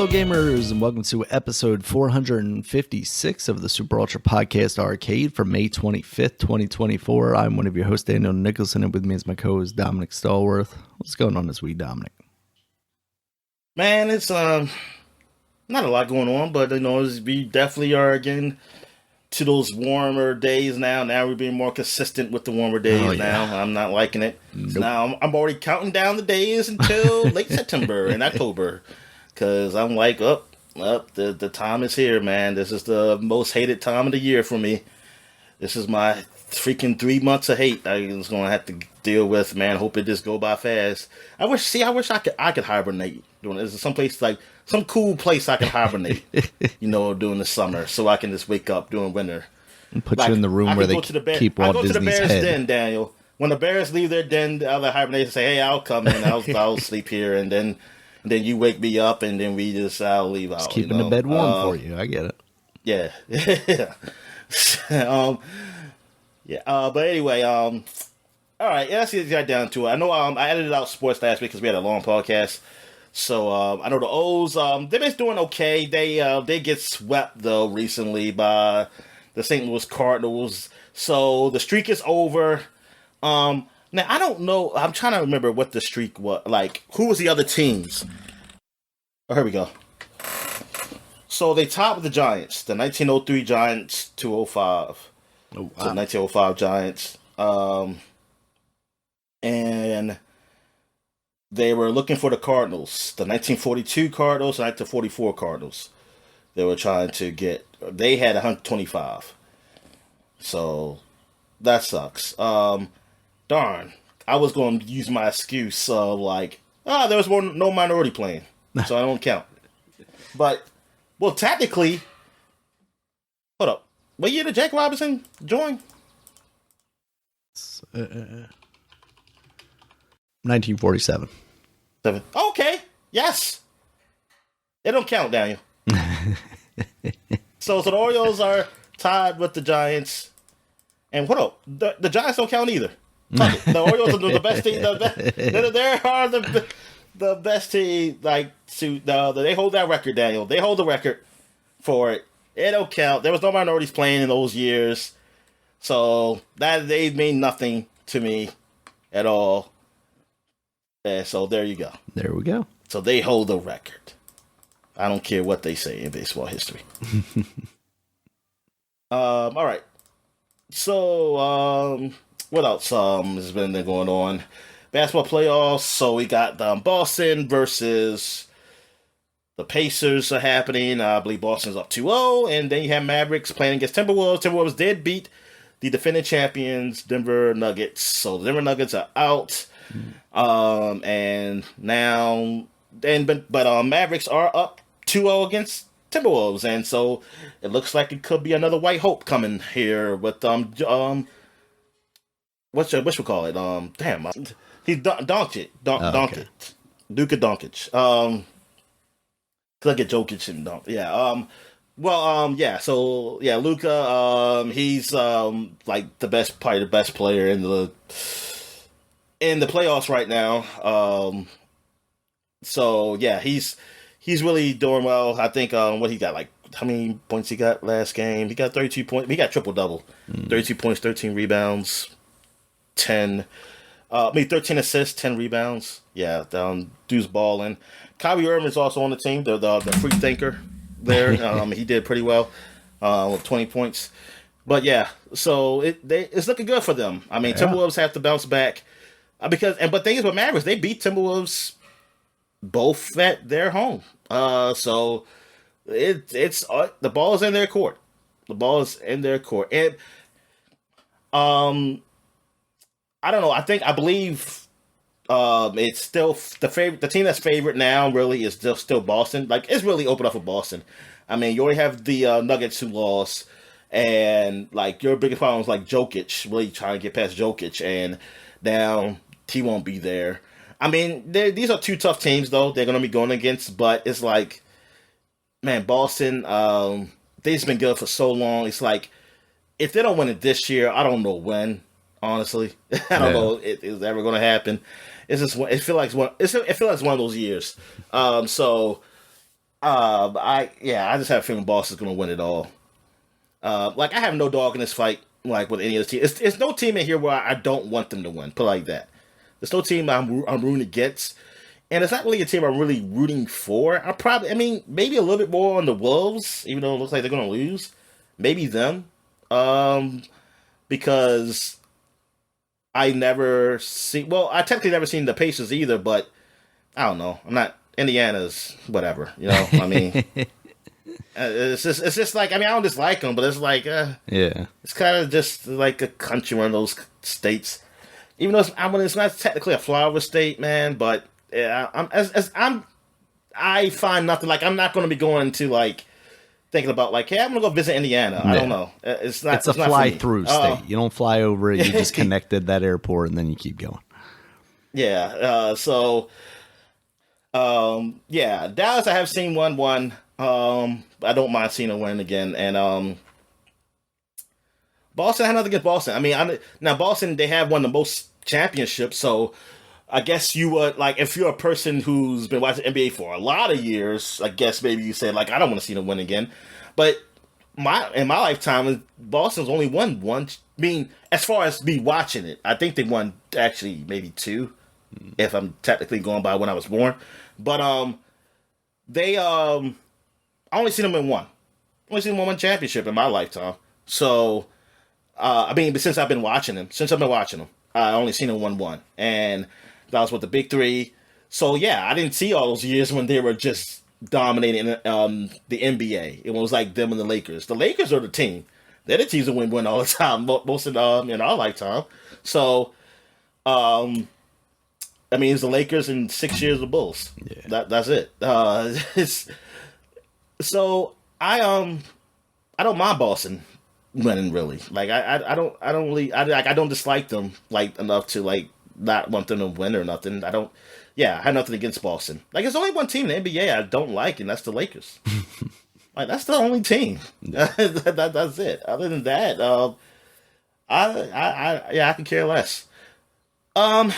Hello, gamers, and welcome to episode 456 of the Super Ultra Podcast Arcade for May 25th, 2024. I'm one of your hosts, Daniel Nicholson, and with me is my co-host, Dominic Stallworth. What's going on this week, Dominic? Man, it's not a lot going on, but we definitely are getting to those warmer days now. Now we're being more consistent with the warmer days now. I'm not liking it. Nope. So now I'm already counting down the days until late September and October. Because I'm like, the time is here, man. This is the most hated time of the year for me. This is my freaking 3 months of hate I was going to have to deal with, man. Hope it just go by fast. I wish I could hibernate. There's some cool place I can hibernate, during the summer, so I can just wake up during winter. And put you in the room where they keep Walt Disney's head. I go to the Bears' den, Daniel. When the Bears leave their den, the other hibernate and say, "Hey, I'll come in. I'll sleep here," and then you wake me up, and then I'll leave out. Just keeping the bed warm for you. I get it. Yeah. But anyway, all right. Let's get down to it. I know I edited out sports last week because we had a long podcast. So I know the O's, they've been doing okay. They get swept though recently by the St. Louis Cardinals. So the streak is over. Now I don't know. I'm trying to remember what the streak was. Like, who was the other teams? Oh, here we go. So they topped the Giants, the 1903 Giants, 205. Oh, wow. So 1905 Giants, and they were looking for the Cardinals, the 1942 Cardinals, and 1944 Cardinals. They were trying to get. They had 125. So that sucks. Darn. I was going to use my excuse of there was no minority playing, so I don't count. But, well, technically, hold up. What year did Jack Robinson join? 1947. Okay. Yes. It don't count, Daniel. So the Orioles are tied with the Giants. And what up? The Giants don't count either. The Orioles are the best team. They are the best team. They hold that record, Daniel. They hold the record for it. It don't count. There was no minorities playing in those years. So they mean nothing to me at all. And so there you go. There we go. So they hold the record. I don't care what they say in baseball history. All right. So what else has been going on? Basketball playoffs. So we got Boston versus the Pacers are happening. I believe Boston's up 2-0. And then you have Mavericks playing against Timberwolves. Timberwolves did beat the defending champions, Denver Nuggets. So the Denver Nuggets are out. And now, but Mavericks are up 2-0 against Timberwolves, and so it looks like it could be another white hope coming here with what should we call it? He's Doncic, Doncic, Luka Doncic. Cause I get Jokic and So Luka, he's the best player in the playoffs right now. He's really doing well. I think what he got, how many points he got last game? He got 32 points. He got triple-double. 32 points, 13 rebounds, 13 assists, 10 rebounds. Yeah, dude's balling. Kyrie Irving is also on the team, the free thinker there. He did pretty well with 20 points. But yeah, so it's looking good for them. I mean, Timberwolves have to bounce back. But thing is with Mavericks, they beat Timberwolves both at their home. So it's the ball is in their court. The ball is in their court. And I don't know. I believe it's still the team that's favorite now really is still Boston. It's really open up for Boston. I mean, you already have the Nuggets who lost, and your biggest problem is Jokic, really trying to get past Jokic, and now he won't be there. I mean, these are two tough teams, though, they're going to be going against, but it's Boston, they've just been good for so long. It's if they don't win it this year, I don't know when, honestly. I don't know if it's ever going to happen. It's just, it feels like one of those years. So I just have a feeling Boston's going to win it all. Like I have no dog in this fight. Like with any of the team, it's no team in here where I don't want them to win. Put it like that. There's no team I'm rooting against, and it's not really a team I'm really rooting for. I mean, maybe a little bit more on the Wolves, even though it looks like they're going to lose. Maybe them, because I technically never seen the Pacers either, but I don't know. I'm not Indiana's whatever, you know. I mean. It's just like, I mean, I don't dislike them, but it's like, yeah, it's kind of just like a country, one of those states. Even though it's not technically a flower state, man, but yeah, I find nothing, like, I'm not going to be going to, like, thinking about, like, hey, I'm going to go visit Indiana. I don't know. It's a fly-through state. You don't fly over it. You just connect at that airport, and then you keep going. Yeah, Dallas, I have seen 1-1. I don't mind seeing them win again. And Boston, I had nothing against Boston. I mean, now Boston, they have won the most championships, so I guess you would, like, if you're a person who's been watching NBA for a lot of years, I guess maybe you say, like, I don't want to see them win again. But in my lifetime, Boston's only won one. I mean, as far as me watching it, I think they won actually maybe two, if I'm technically going by when I was born. But they I only seen them in one. Only seen them in one championship in my lifetime. So I mean, but since I've been watching them, I only seen them 1-1, and that was with the big three. So yeah, I didn't see all those years when they were just dominating the NBA. It was like them and the Lakers. The Lakers are the team. They're the teams that win all the time, most of in our lifetime. So, I mean, it's the Lakers in 6 years of Bulls. Yeah. That's it. So I don't mind Boston winning, really. Like I don't dislike them like enough to like not want them to win or nothing. I have nothing against Boston. Like, there's only one team in the NBA I don't like, and that's the Lakers. Like, that's the only team. That's it. Other than that, I can care less. And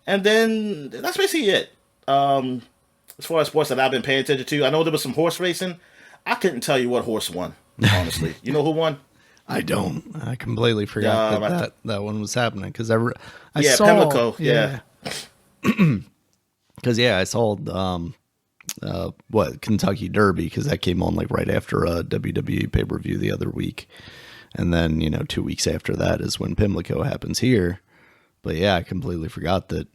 then that's basically it. As far as sports that I've been paying attention to, I know there was some horse racing. I couldn't tell you what horse won, honestly. You know who won? I don't. I completely forgot that one was happening because I saw Pimlico. Yeah. Because I saw Kentucky Derby, because that came on like right after a WWE pay-per-view the other week, and then 2 weeks after that is when Pimlico happens here. But I completely forgot that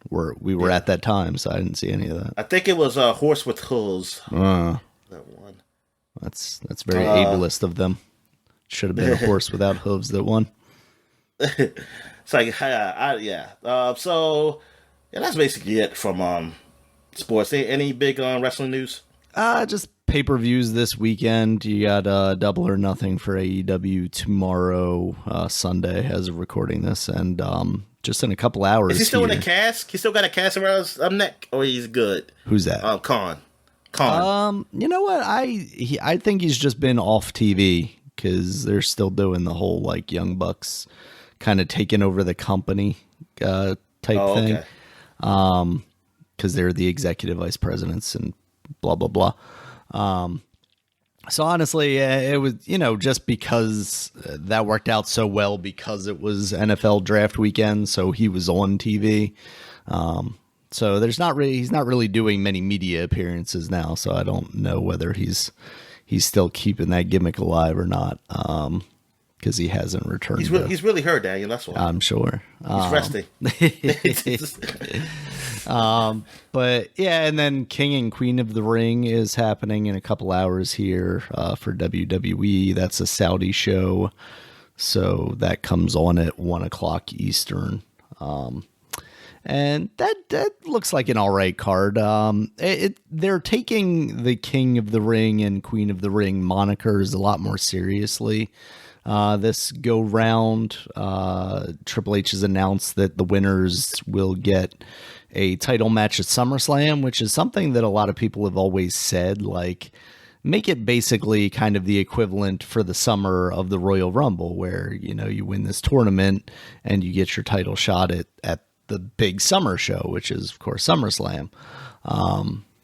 we were at that time, so I didn't see any of that. I think it was a horse with hooves. That one. That's very ableist of them. Should have been a horse without hooves that won. It's like, so that's basically it from sports. Any big wrestling news? Just pay-per-views this weekend. You got Double or Nothing for AEW tomorrow, Sunday, as of recording this, and just in a couple hours. Is he still in a cast? He still got a cast around his neck, or he's good? Who's that? Khan. You know what? I think he's just been off TV because they're still doing the whole like Young Bucks kind of taking over the company type thing. Okay. Because they're the executive vice presidents and blah blah blah. So honestly, it was just because that worked out so well because it was NFL draft weekend, so he was on TV. So he's not really doing many media appearances now. So I don't know whether he's still keeping that gimmick alive or not. Because he hasn't returned. He's really hurt, Daniel. That's why. I'm sure. He's resting. But and then King and Queen of the Ring is happening in a couple hours here for WWE. That's a Saudi show, so that comes on at 1:00 Eastern. And that looks like an all right card. They're taking the King of the Ring and Queen of the Ring monikers a lot more seriously. This go round, Triple H has announced that the winners will get a title match at SummerSlam, which is something that a lot of people have always said, like, make it basically kind of the equivalent for the summer of the Royal Rumble, where, you win this tournament and you get your title shot at the big summer show, which is, of course, SummerSlam.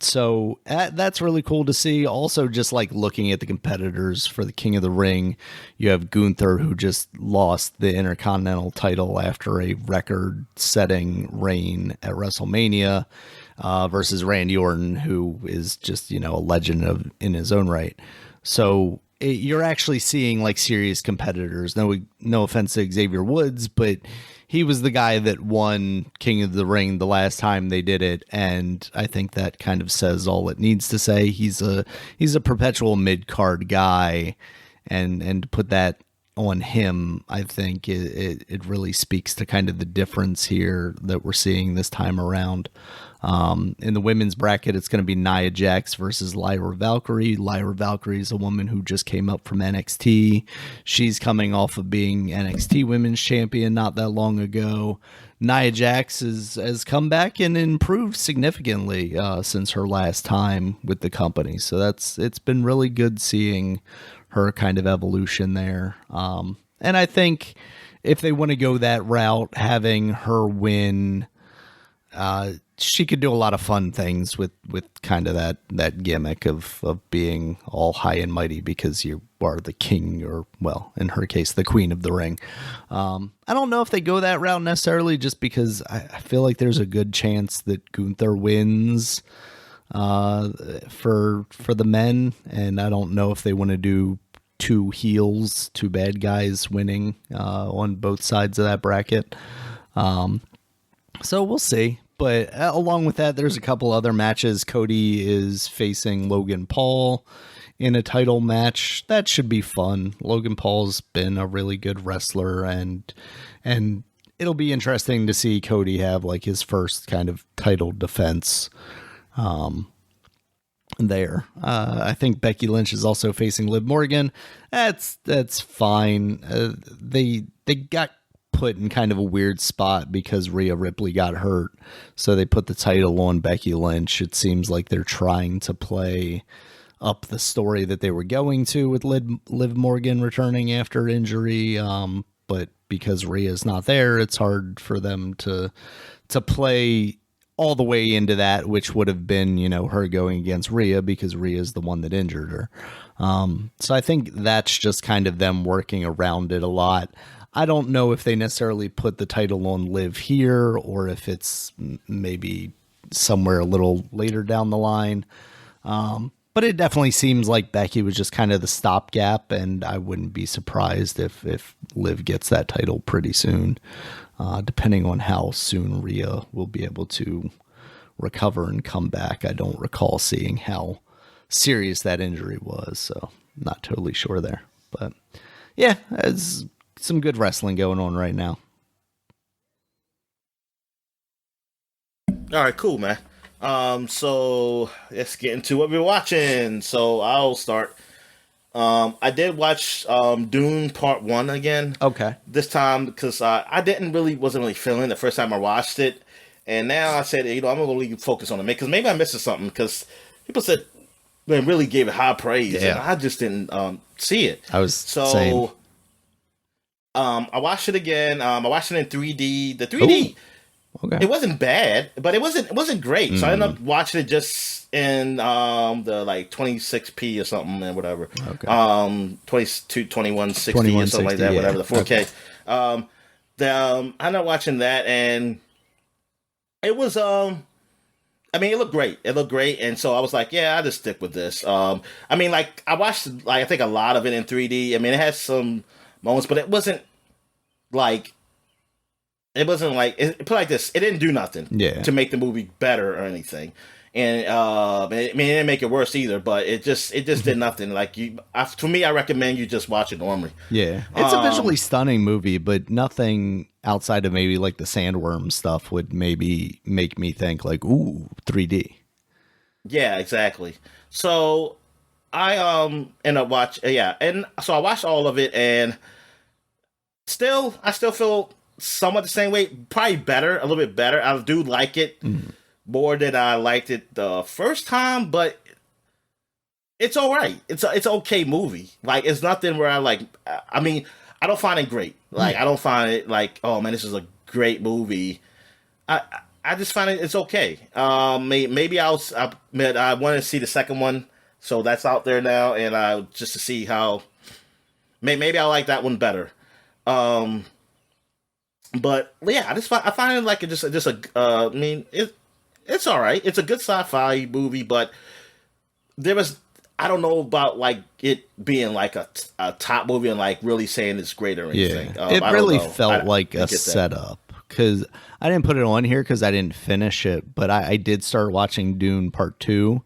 So that's really cool to see. Also, just like looking at the competitors for the King of the Ring, you have Gunther, who just lost the Intercontinental title after a record-setting reign at WrestleMania, versus Randy Orton, who is just, a legend in his own right. So you're actually seeing like serious competitors. No offense to Xavier Woods, but he was the guy that won King of the Ring the last time they did it, and I think that kind of says all it needs to say. He's a perpetual mid-card guy, and to put that on him, I think it really speaks to kind of the difference here that we're seeing this time around. In the women's bracket, it's going to be Nia Jax versus Lyra Valkyrie. Lyra Valkyrie is a woman who just came up from NXT. She's coming off of being NXT Women's Champion not that long ago. Nia Jax has come back and improved significantly since her last time with the company. So it's been really good seeing her kind of evolution there. And I think if they want to go that route, having her win, she could do a lot of fun things with kind of that gimmick of being all high and mighty because you are the king, or, well, in her case, the queen of the ring. I don't know if they go that route necessarily, just because I feel like there's a good chance that Gunther wins for the men, and I don't know if they want to do two heels, two bad guys winning on both sides of that bracket. So we'll see. But along with that, there's a couple other matches. Cody is facing Logan Paul in a title match. That should be fun. Logan Paul's been a really good wrestler, and it'll be interesting to see Cody have like his first kind of title defense there. I think Becky Lynch is also facing Liv Morgan. That's fine. They got put in kind of a weird spot because Rhea Ripley got hurt, so they put the title on Becky Lynch. It seems like they're trying to play up the story that they were going to with Liv Morgan returning after injury, but because Rhea's not there, it's hard for them to play all the way into that, which would have been, her going against Rhea because Rhea's the one that injured her. So I think that's just kind of them working around it a lot. I don't know if they necessarily put the title on Liv here, or if it's maybe somewhere a little later down the line. But it definitely seems like Becky was just kind of the stopgap, and I wouldn't be surprised if Liv gets that title pretty soon, depending on how soon Rhea will be able to recover and come back. I don't recall seeing how serious that injury was, so I'm not totally sure there. But yeah, it's some good wrestling going on right now. All right, cool, man. So let's get into what we're watching. So I'll start. I did watch Dune Part 1 again. Okay. This time because I wasn't really feeling it the first time I watched it, and now I said, I'm gonna really focus on it because maybe I missed something because people said they really gave it high praise, and I just didn't see it. I was same. I watched it again. I watched it in 3D. The 3D, okay, it wasn't bad, but it wasn't great. So I ended up watching it just in the like 26p or something and whatever. Okay. 2160 or something like that. Yeah. Whatever, the 4K. Okay. I ended up watching that, and it was it looked great. It looked great, and so I was like, yeah, I'll just stick with this. I watched I think a lot of it in 3D. It had some moments, but it wasn't like put it like this. It didn't do nothing to make the movie better or anything, and it didn't make it worse either. But it just did nothing. Like for me, I recommend you just watch it normally. Yeah, it's a visually stunning movie, but nothing outside of maybe like the sandworm stuff would maybe make me think like, ooh, 3D. Yeah, exactly. So I ended up and so I watched all of it, and I still feel somewhat the same way, probably a little bit better. I do like it more than I liked it the first time, but it's all right. It's an okay movie. Like, it's nothing where I don't find it great. Like, I don't find it like, oh man, this is a great movie. I just find it's okay. Maybe I want to see the second one, so that's out there now, and just to see how maybe I like that one better. Um, but yeah, I find it like just a I mean it's all right. It's a good sci-fi movie, but there was I don't know about like it being like a top movie and like really saying it's great or anything. Yeah, it I don't really know. felt like I a get that. setup because I didn't put it on here because I didn't finish it, but I did start watching Dune Part 2.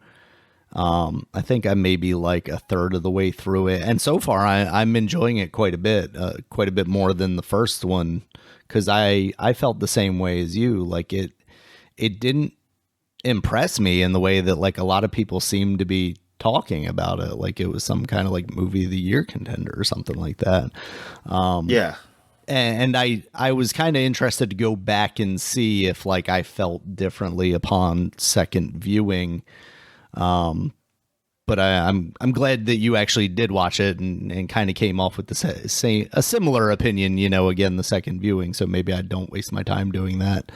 I think I may be like a third of the way through it, and so far I'm enjoying it quite a bit more than the first one because I felt the same way as you. Like it didn't impress me in the way that like a lot of people seem to be talking about it, like it was some kind of like movie of the year contender or something like that. Yeah. And I was kind of interested to go back and see if like I felt differently upon second viewing. But I'm glad that you actually did watch it and kind of came off with the a similar opinion, you know, again, the second viewing. So maybe I don't waste my time doing that.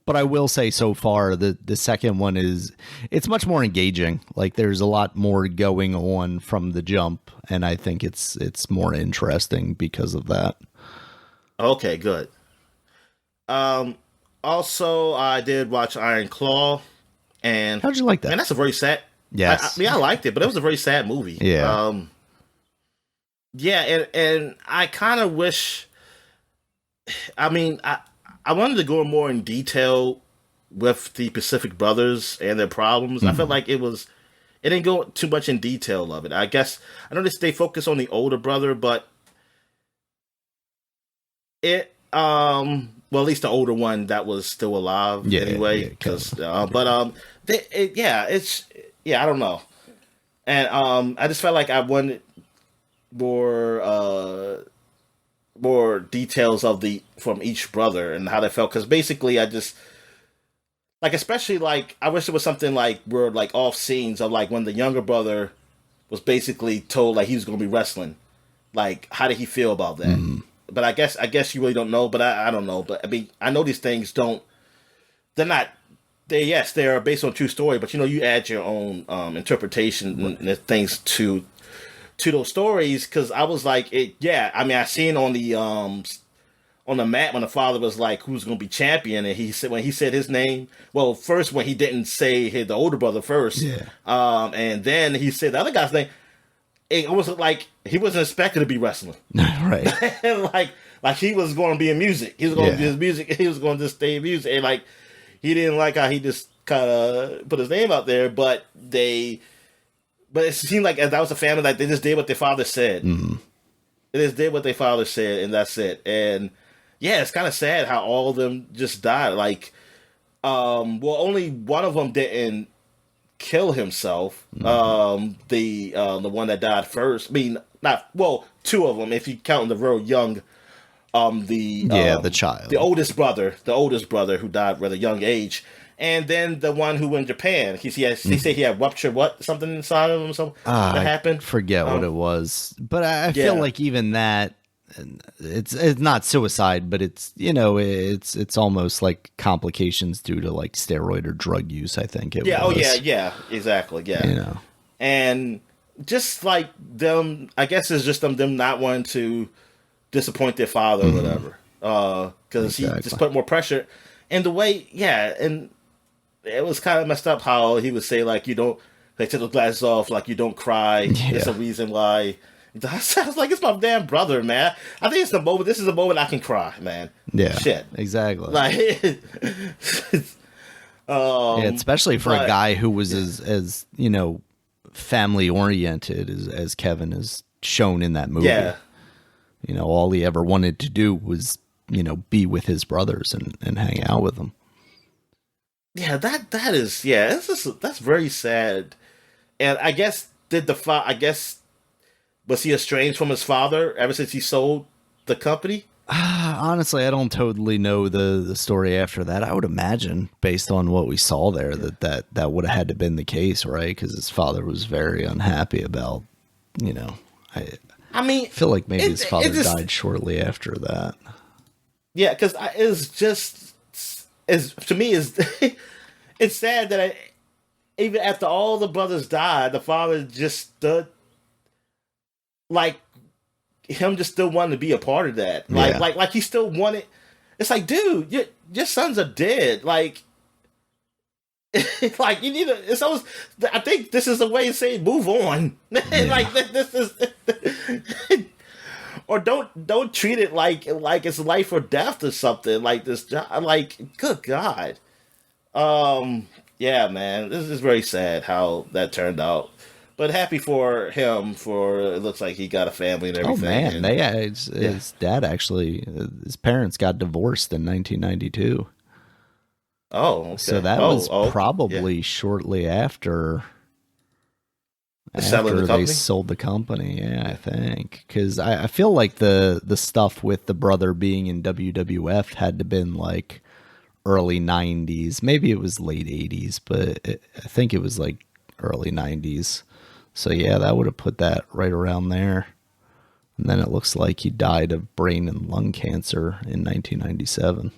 But I will say so far the second one it's much more engaging. Like there's a lot more going on from the jump. And I think it's more interesting because of that. Okay, good. Also, I did watch Iron Claw, and How'd you like that? man, that's a very sad. Yes. I liked it, but it was a very sad movie. Yeah. Yeah, and I kind of wish. I mean, I wanted to go more in detail with the Pacific Brothers and their problems. I felt like it didn't go too much in detail of it. I guess I know they focus on the older brother, but well, at least the older one that was still alive anyway. Because I don't know, and I just felt like I wanted more details from each brother and how they felt. Because basically, I just like, especially like, I wish it was something like where like off scenes of like when the younger brother was basically told like he was going to be wrestling. Like, how did he feel about that? But I guess you really don't know. But I don't know. But I mean, I know these things don't. They're not. They are based on true story. But you know, you add your own interpretation and things to those stories. Because I was like, I mean, I seen on the mat when the father was like, "Who's going to be champion?" And he said when he said his name. Well, first when he didn't say the older brother first. And then he said the other guy's name. It was like he wasn't expected to be wrestling, right? like he was going to be in music. He was going to do his music. He was going to just stay in music, and like he didn't like how he just kind of put his name out there. But it seemed like as that was a family, like they just did what their father said. They just did what their father said, and that's it. And yeah, it's kind of sad how all of them just died. Like, well, only one of them didn't kill himself. The one that died first. I mean, two of them if you count the real young. The child, the oldest brother who died at a young age, and then the one who in Japan. He said he had rupture something inside of him or something that happened. Forget what it was, but I feel like even that. It's not suicide, but it's it's almost like complications due to like steroid or drug use. I think it was. Exactly, yeah. And just like them, I guess it's just them not wanting to disappoint their father or whatever, because he just put more pressure. And the way, and it was kind of messed up how he would say like, you don't, like, take the glasses off, like you don't cry. It's a reason why. I was like, it's my damn brother, man. I think it's the moment. This is the moment I can cry, man. Yeah, shit, exactly. Like, especially for a guy who was as family oriented as Kevin is shown in that movie. Yeah, all he ever wanted to do was be with his brothers and hang out with them. Yeah, that's very sad. And I guess was he estranged from his father ever since he sold the company? Honestly, I don't totally know the story after that. I would imagine, based on what we saw there, that would have had to been the case, right? Because his father was very unhappy about, I mean, feel like maybe his father died shortly after that. Yeah, because it's just, is to me is it's sad that even after all the brothers died, the father just stood like him, just still wanted to be a part of that. Like he still wanted. It's like, dude, your sons are dead. Like, like you need to. It's always. I think this is a way to say move on. Yeah. Like this is. Or don't treat it like it's life or death or something like this. Like, good God. Yeah, man, this is very sad how that turned out. But happy for him. For it looks like he got a family and everything. Oh man, his dad actually, his parents got divorced in 1992. Oh, okay. So that was probably shortly after they sold the company. Yeah, I think, because I feel like the stuff with the brother being in WWF had to been like early 90s. Maybe it was late 80s, but I think it was like early 90s. So yeah, that would have put that right around there. And then it looks like he died of brain and lung cancer in 1997.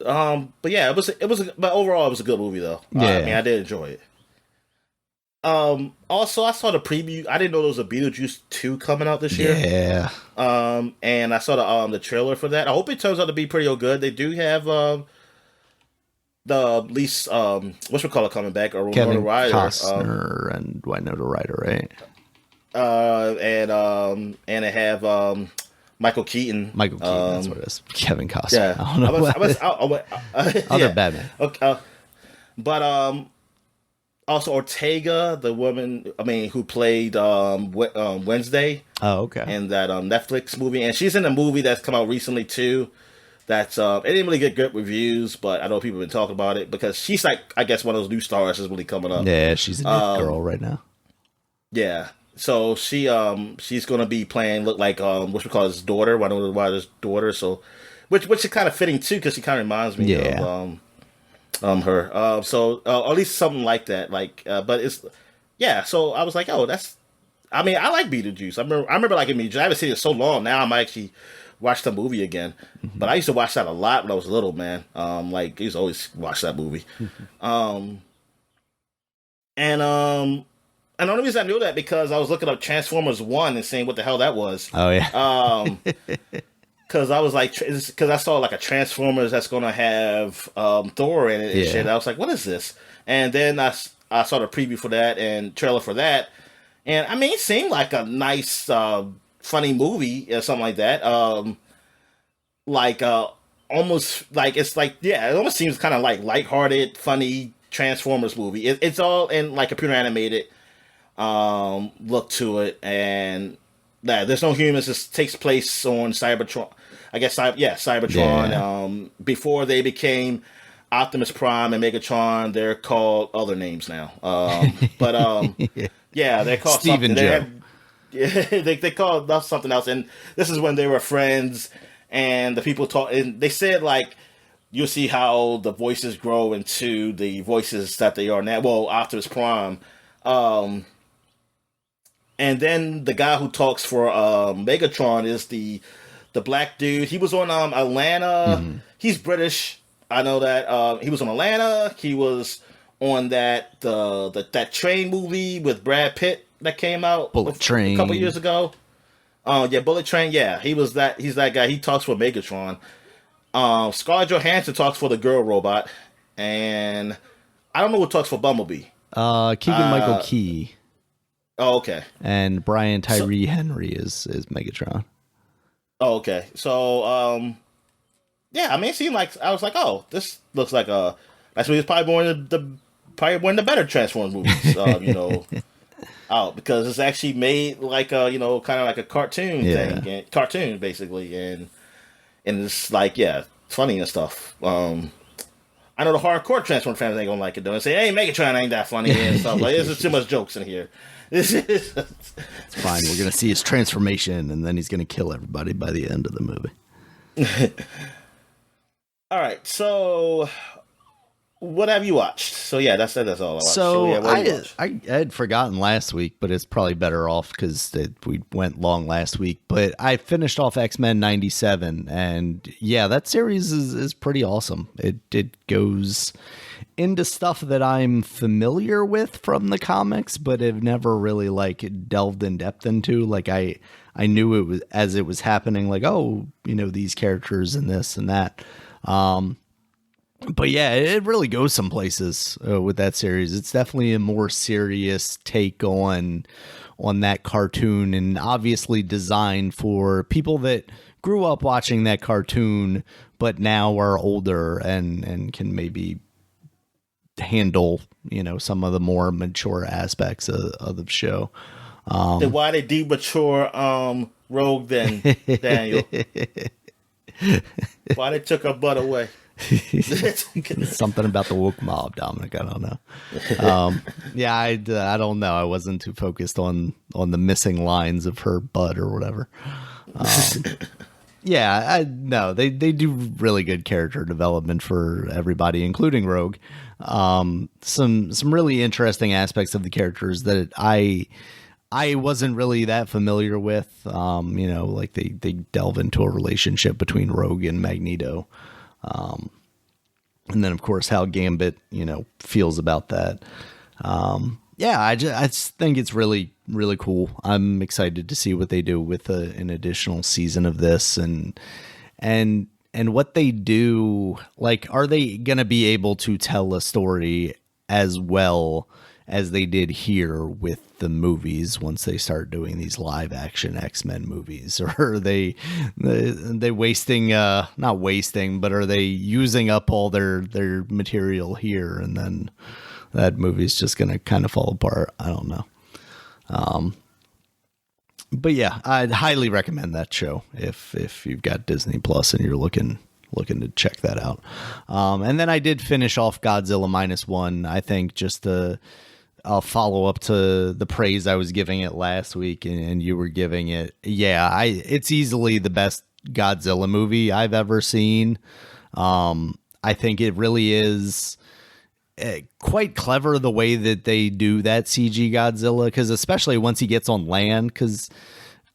But yeah, but overall it was a good movie though. Yeah. I mean, I did enjoy it. Also I saw the preview. I didn't know there was a Beetlejuice 2 coming out this year. Yeah. And I saw the trailer for that. I hope it turns out to be pretty good. They do have the least whatchamacallit coming back, or Kevin Ryder, Costner and Winona Ryder, right? And they have Michael Keaton. That's what it is. Kevin Costner. Yeah, I don't know. Other Batman. Okay, but also Ortega, the woman, who played Wednesday. Oh, okay. In that Netflix movie, and she's in a movie that's come out recently too. That's it didn't really get good reviews, but I know people have been talking about it because she's like, I guess, one of those new stars is really coming up. Yeah, she's a new girl right now. Yeah, so she's gonna be playing look like his daughter, one of Ryder's daughter. So, which is kind of fitting too, because she kind of reminds me of her. So at least something like that. Like, but it's So I was like, oh, that's. I mean, I like Beetlejuice. I remember liking Beetlejuice. I haven't seen it so long now. I might actually watch the movie again. Mm-hmm. But I used to watch that a lot when I was little, man. I used to always watch that movie. And the only reason I knew that because I was looking up Transformers 1 and seeing what the hell that was. Oh yeah. Because I was like, because I saw like a Transformers that's gonna have Thor in it and shit. I was like, what is this? And then I saw the preview for that and trailer for that. And I mean, it seemed like a nice, funny movie or something like that. Almost like it almost seems kind of like lighthearted, funny Transformers movie. It's all in like computer animated look to it, and there's no humans. It takes place on Cybertron. I guess Cybertron. Yeah. Before they became Optimus Prime and Megatron, they're called other names now. Yeah, they're called Steve and Joe. They called something else, and this is when they were friends. And the people talk, and they said like you'll see how the voices grow into the voices that they are now. Well, Optimus Prime, and then the guy who talks for Megatron is the black dude. He was on Atlanta. Mm-hmm. He's British. I know that. He was on Atlanta. He was on that train movie with Brad Pitt that came out Bullet Train a couple years ago. Bullet Train. Yeah, he was that. He's that guy. He talks for Megatron. Scarlett Johansson talks for the girl robot, and I don't know who talks for Bumblebee. Keegan-Michael Key. Oh, okay. And Brian Tyree Henry is Megatron. Oh, okay. So, yeah, I mean, it seemed like I was like, oh, this looks like that's what he's probably one of the better Transformers movies, out because it's actually made like a kind of like a cartoon thing, basically, and it's like funny and stuff. I know the hardcore Transformers fans ain't gonna like it though, and say, hey, Megatron ain't that funny and stuff like. There's too much jokes in here. It's fine. We're gonna see his transformation, and then he's gonna kill everybody by the end of the movie. All right, so what have you watched? So yeah, that's all I watched. So yeah, what have you watched? I had forgotten last week, but it's probably better off because we went long last week. But I finished off X-Men 97, and yeah, that series is pretty awesome. It goes into stuff that I'm familiar with from the comics, but have never really like delved in depth into. Like I knew it was as it was happening, like, oh, these characters and this and that. But yeah, it really goes some places with that series. It's definitely a more serious take on that cartoon, and obviously designed for people that grew up watching that cartoon, but now are older and can maybe handle some of the more mature aspects of the show. Then why they demature Rogue then, Daniel? Why they took her butt away? Something about the woke mob, Dominic. I don't know. Yeah, I don't know. I wasn't too focused on the missing lines of her butt or whatever. Yeah, no, they do really good character development for everybody, including Rogue. Some really interesting aspects of the characters that I wasn't really that familiar with. Like they delve into a relationship between Rogue and Magneto. And then, of course, how Gambit, feels about that. Yeah, I just think it's really, really cool. I'm excited to see what they do with an additional season of this and what they do. Like, are they going to be able to tell a story as well as they did here with the movies once they start doing these live action X-Men movies? Or are they wasting, not wasting, but are they using up all their material here and then that movie's just going to kind of fall apart? I don't know. But yeah, I'd highly recommend that show if you've got Disney Plus and you're looking to check that out. And then I did finish off Godzilla -1. I think just I'll follow up to the praise I was giving it last week and you were giving it. Yeah, it's easily the best Godzilla movie I've ever seen. I think it really is quite clever the way that they do that CG Godzilla, because especially once he gets on land, because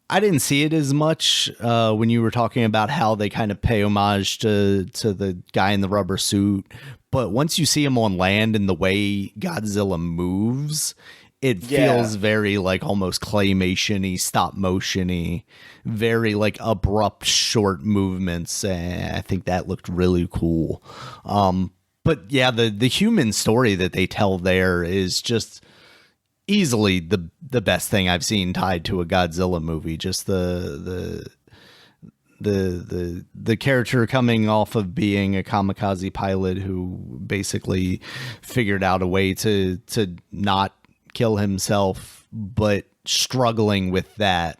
I didn't see it as much when you were talking about how they kind of pay homage to the guy in the rubber suit. But once you see him on land and the way Godzilla moves, it feels very like almost claymation-y, stop motion-y, very like abrupt, short movements. I think that looked really cool. But yeah, the human story that they tell there is just easily the best thing I've seen tied to a Godzilla movie. Just the character coming off of being a kamikaze pilot who basically figured out a way to not kill himself, but struggling with that.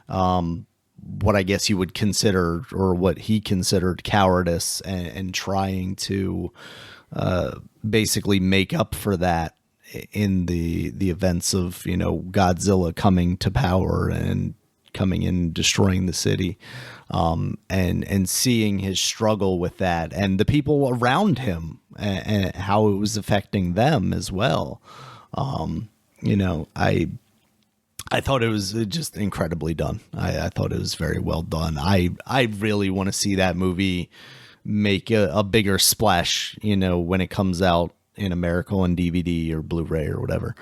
What I guess you would consider, or what he considered, cowardice, and trying to basically make up for that in the events of Godzilla coming to power and coming in and destroying the city, and seeing his struggle with that and the people around him and how it was affecting them as well. I thought it was just incredibly done. I thought it was very well done. I really want to see that movie make a bigger splash, when it comes out in America on DVD or Blu-ray or whatever.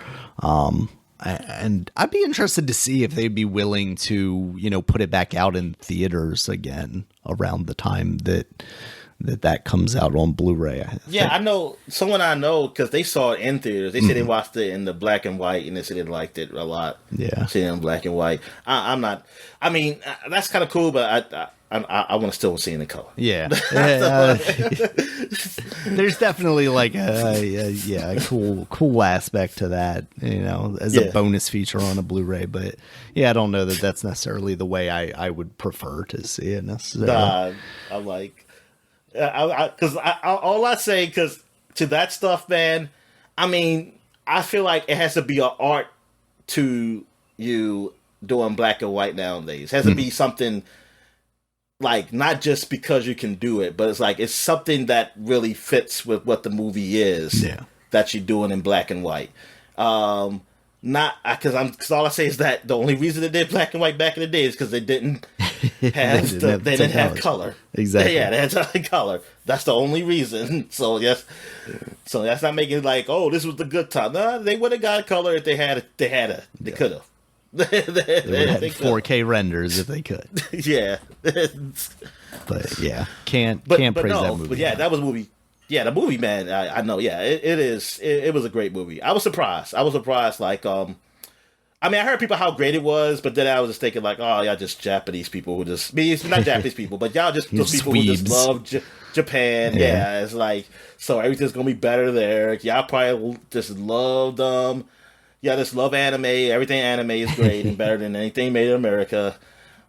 And I'd be interested to see if they'd be willing to, put it back out in theaters again around the time that comes out on Blu-ray. I know someone I know, because they saw it in theaters. They said they watched it in the black and white, and they said they liked it a lot. Yeah, seeing it in black and white. I'm not. I mean, that's kind of cool, but I want to still see it in the color. Yeah, there's definitely like a cool aspect to that, as a bonus feature on a Blu-ray. But yeah, I don't know that that's necessarily the way I would prefer to see it necessarily. Nah, I like. Because all I say, because to that stuff, man, I mean, I feel like it has to be an art to you doing black and white nowadays. It has to be something like not just because you can do it, but it's like it's something that really fits with what the movie is Yeah. that you're doing in black and white. Not because all I say is that the only reason they did black and white back in the day is because they didn't have they didn't have color. Exactly. Yeah, they had color. That's the only reason. So yes, so that's not making it like, oh, this was the good time. No, they would have got color if they had they could have. They would have 4K renders if they could. Yeah. But can't praise that movie. But yeah, that was a movie. Yeah, the movie, man. I know. Yeah, it is. It was a great movie. I was surprised. Like, I mean, I heard people how great it was, but then I was just thinking like, oh, y'all just Japanese people who just, not Japanese people, but y'all just those people who just love Japan. Yeah, it's like, so everything's gonna be better there. Y'all probably just love yeah, just love anime. Everything anime is great and better than anything made in America.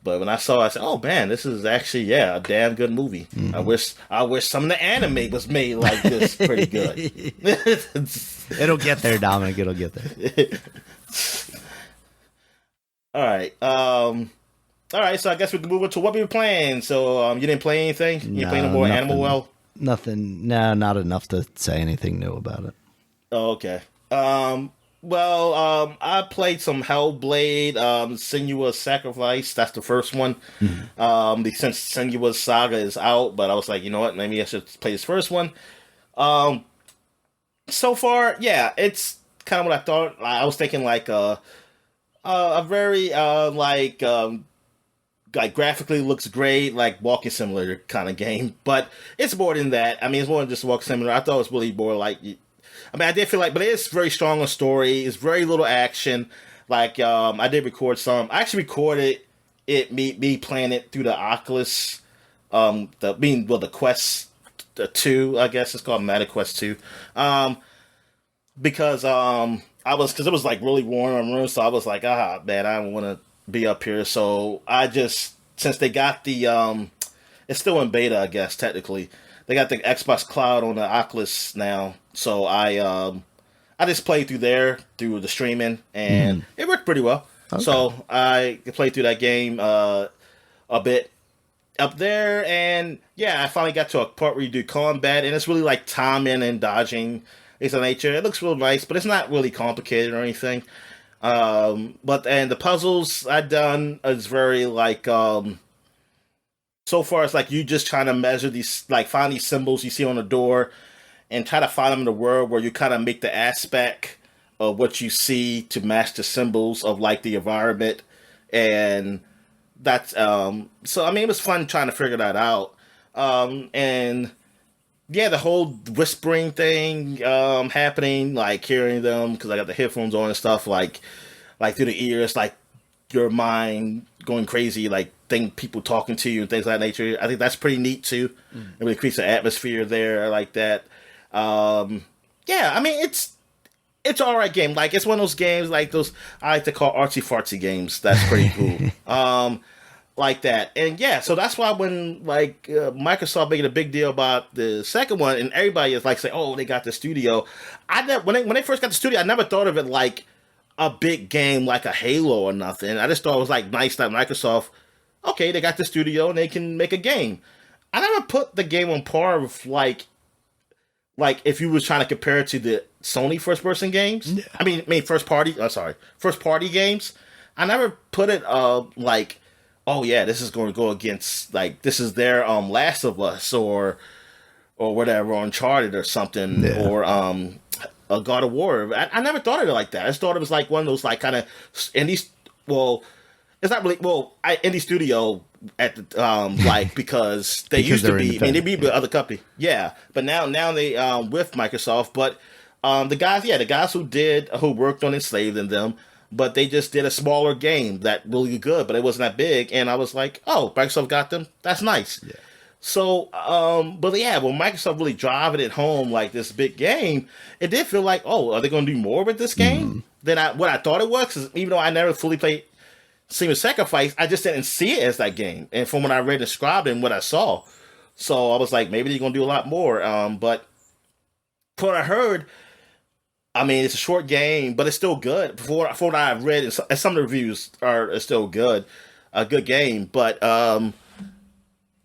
But when I saw it, I said, "Oh man, this is actually a damn good movie." Mm-hmm. I wish some of the anime was made like this, pretty good. It'll get there, Dominic. It'll get there. All right. So I guess we can move on to what we were playing. So you didn't play anything? You didn't play no more Animal Well? Nothing. No, not enough to say anything new about it. Oh, okay. I played some Hellblade, Senua's Sacrifice. That's the first one. Mm-hmm. Since Senua's Saga is out, but I was like, you know what? Maybe I should play this first one. So far, yeah, it's kind of what I thought. I was thinking like a very like graphically looks great, like walking simulator kind of game. But it's more than that. I mean, it's more than just a walking simulator. I thought it was really more like. I mean, I did feel like, but it is very strong on story. It's very little action. Like, I did record some. I actually recorded it, me playing it through the Oculus. The Quest 2, I guess it's called Meta Quest 2. Because it was like really warm in my room, so I was like, man, I don't want to be up here. So I just, since they got the, it's still in beta, I guess, technically. They got the Xbox Cloud on the Oculus now, so I just played through the streaming, and it worked pretty well. Okay. So I played through that game a bit up there, and I finally got to a part where you do combat, and it's really like timing and dodging. It's a nature. It looks real nice, but it's not really complicated or anything. And the puzzles I done is very like. So far, it's like you just trying to measure these, like find these symbols you see on the door and try to find them in the world where you kind of make the aspect of what you see to match the symbols of like the environment. And that's, so I mean, it was fun trying to figure that out. And yeah, the whole whispering thing, happening, like hearing them, cause I got the headphones on and stuff, like through the ears, like your mind going crazy, like people talking to you and things of that nature. I think that's pretty neat too. It really creates an atmosphere there like that. I mean it's all right game. Like it's one of those games like those I like to call artsy fartsy games. That's pretty cool. Like that. And so that's why when like Microsoft making a big deal about the second one and everybody is like saying, oh, they got the studio. When they first got the studio, I never thought of it like a big game like a Halo or nothing. I just thought it was like nice that Microsoft, okay, they got the studio and they can make a game. I never put the game on par with like if you was trying to compare it to the Sony first person games. Yeah. I mean first party games. I never put it like, oh yeah, this is going to go against like this is their Last of Us or whatever, or Uncharted or something, or a God of War. I never thought of it like that. I just thought it was like one of those like kind of indie. Well, it's not really indie studio at the like because they used to be. I mean, they be with other company, but now they with Microsoft. But the guys who worked on Enslaved and them, but they just did a smaller game that really good, but it wasn't that big. And I was like, oh, Microsoft got them. That's nice. Yeah. So, when Microsoft really driving it home like this big game, it did feel like, oh, are they going to do more with this game than what I thought it was? 'Cause even though I never fully played Senua's Sacrifice, I just didn't see it as that game. And from what I read described and what I saw, so I was like, maybe they're going to do a lot more. But from what I heard, I mean, it's a short game, but it's still good. For what I've read, and some of the reviews are still good, a good game, but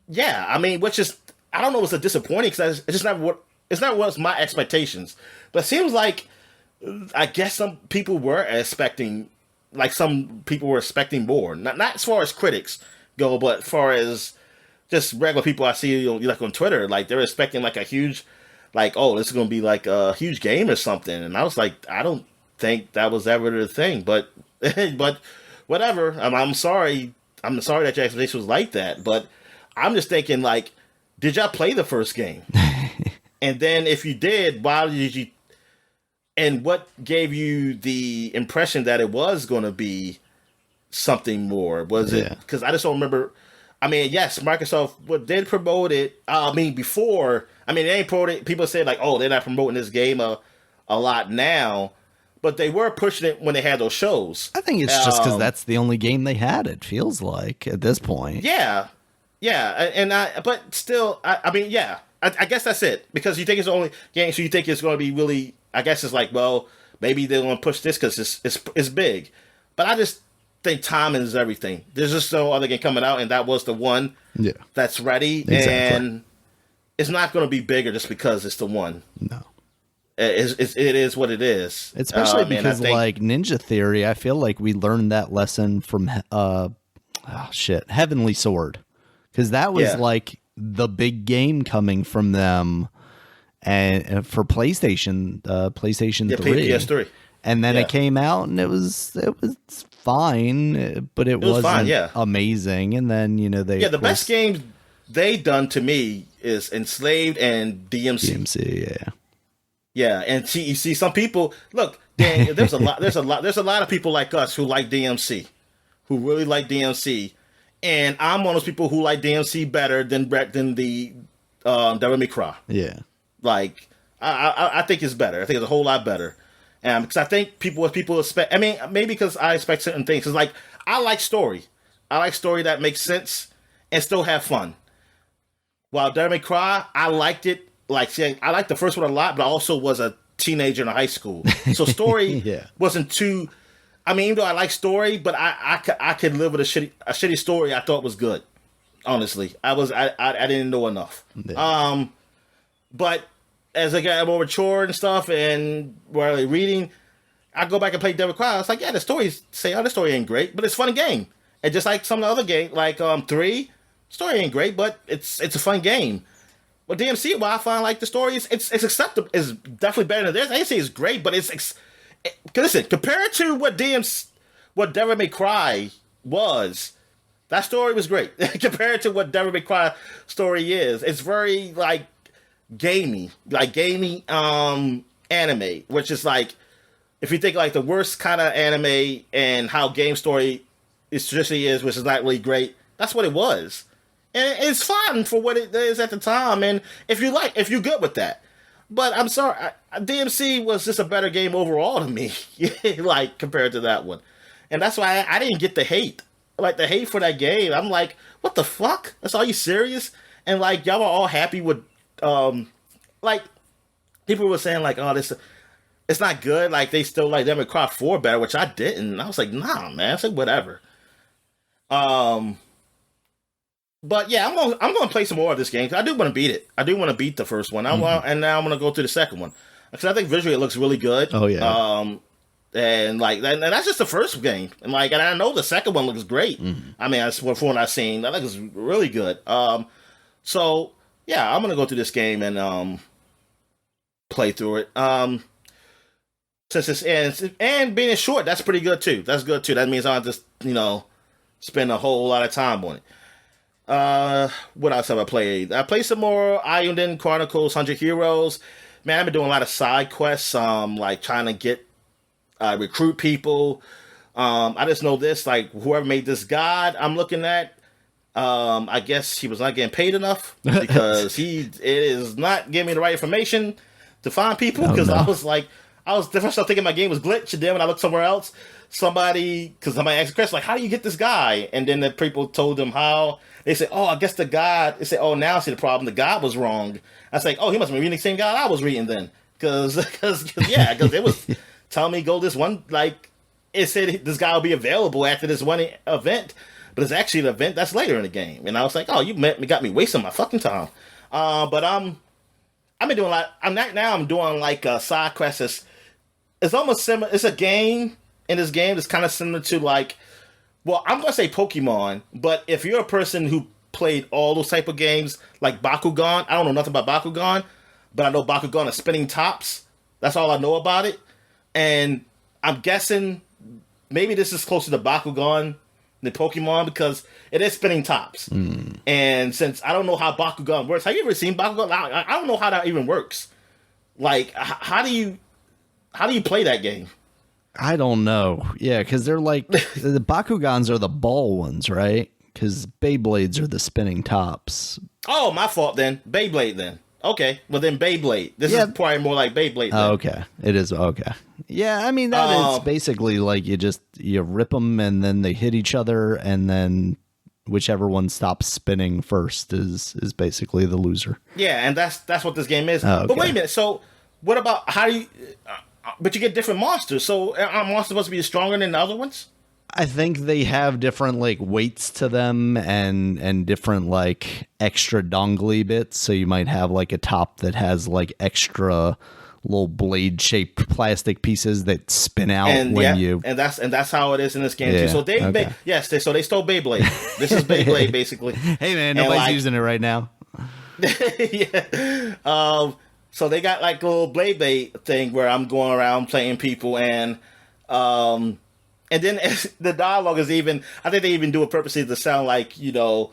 yeah, I mean, which is I don't know, it's a disappointing because it's just not what it's not what's my expectations. But it seems like I guess some people were expecting, like some people were expecting more. Not as far as critics go, but as far as just regular people I see, like on Twitter, like they're expecting like a huge, like, oh, this is going to be like a huge game or something. And I was like, I don't think that was ever the thing, but but whatever. I'm sorry. I'm sorry that your expectation was like that, but I'm just thinking, like, did y'all play the first game? And then if you did, why did you? And what gave you the impression that it was going to be something more? Was it because I just don't remember? I mean, yes, Microsoft did promote it. I mean, before. I mean, they ain't promoted. People say like, oh, they're not promoting this game a lot now, but they were pushing it when they had those shows. I think it's just because that's the only game they had. It feels like at this point. Yeah, but still, I mean, yeah, I guess that's it because you think it's the only game, so you think it's going to be really. I guess it's like, well, maybe they're going to push this because it's big, but I just think timing is everything. There's just no other game coming out, and that was the one that's ready, and it's not going to be bigger just because it's the one. No. It is what it is. Especially because, like, Ninja Theory, I feel like we learned that lesson from, Heavenly Sword. Because that was, like, the big game coming from them and for PlayStation 3. PS3. And then it came out, and it was fine, but it wasn't fine, amazing. And then, the best games they done to me is Enslaved and DMC. Yeah, and you see some people look. Dan, there's a lot of people like us who like DMC, who really like DMC, and I'm one of those people who like DMC better than the Devil May Cry. Yeah, like I think it's better. I think it's a whole lot better, and because I think people expect. I mean, maybe because I expect certain things. It's like I like story. I like story that makes sense and still have fun. While Devil May Cry, I liked it. Like, see, I liked the first one a lot, but I also was a teenager in high school. So story wasn't too. I mean, even though I like story, but I could live with a shitty story. I thought was good. Honestly, I didn't know enough. Yeah. But as I got more mature and stuff, and really reading, I go back and play Devil May Cry. I was like, yeah, the story ain't great, but it's a fun game. And just like some of the other games, like 3, story ain't great, but it's a fun game. Well, DMC, I find like the story is it's acceptable. It's definitely better than this. I didn't say it's great, but listen, compared to what Devil May Cry was, that story was great. Compared to what Devil May Cry story is, it's very like gamey anime, which is like if you think like the worst kind of anime and how game story is traditionally is, which is not really great. That's what it was. And it's fun for what it is at the time, and if you're good with that. But I'm sorry, DMC was just a better game overall to me, like compared to that one, and that's why I didn't get the hate. Like the hate for that game, I'm like, what the fuck? That's all you serious? And like y'all were all happy with, like people were saying like, oh, this it's not good. Like they still like Devil May Cry 4 better, which I didn't. I was like, nah, man, I said whatever. But yeah, I'm gonna play some more of this game because I do want to beat it. I do want to beat the first one. And now I'm gonna go to the second one because I think visually it looks really good. Oh yeah. And that's just the first game, and I know the second one looks great. Mm-hmm. I mean, that's what I've seen. That looks really good. So yeah, I'm gonna go through this game and play through it. Since it's and being short, that's pretty good too. That's good too. That means I don't just spend a whole lot of time on it. What else have I played? I played some more IGN Chronicles 100 Heroes. Man, I've been doing a lot of side quests, like trying to get recruit people. I just know this, like whoever made this god I'm looking at, I guess he was not getting paid enough because it is not giving me the right information to find people because I was the first time thinking my game was glitched, and then when I looked somewhere else, somebody asked a question like, how do you get this guy? And then the people told them how. They said, oh, I guess the God. They said, oh, now I see the problem. The God was wrong. I was like, oh, he must be reading the same God I was reading then. Because it was telling me go this one, like, it said this guy will be available after this one event. but it's actually an event that's later in the game. And I was like, oh, you got me wasting my fucking time. But I've been doing like I'm doing like side quests. It's almost similar. It's a game in this game that's kind of similar to like, well, I'm gonna say Pokemon, but if you're a person who played all those type of games like Bakugan, I don't know nothing about Bakugan, but I know Bakugan is spinning tops. That's all I know about it, and I'm guessing maybe this is closer to Bakugan than Pokemon because it is spinning tops. And since I don't know how Bakugan works, have you ever seen Bakugan? I don't know how that even works. Like, how do you play that game? I don't know. Yeah, because they're like the Bakugans are the ball ones, right? Because Beyblades are the spinning tops. Oh, my fault then. Beyblade then. Okay, well then Beyblade. This is probably more like Beyblade. Oh, okay, it is okay. Yeah, I mean that is basically like you rip them and then they hit each other and then whichever one stops spinning first is basically the loser. Yeah, and that's what this game is. Oh, okay. But wait a minute. So what about how do you? But you get different monsters. So are monsters supposed to be stronger than the other ones? I think they have different like weights to them and different like extra dongly bits. So you might have like a top that has like extra little blade shaped plastic pieces that spin out and that's how it is in this game too. So they so they stole Beyblade. This is Beyblade basically. Hey man, nobody's using it right now. Yeah. So they got like a little Beyblade thing where I'm going around playing people and then the dialogue is even, I think they even do it purposely to sound like, you know,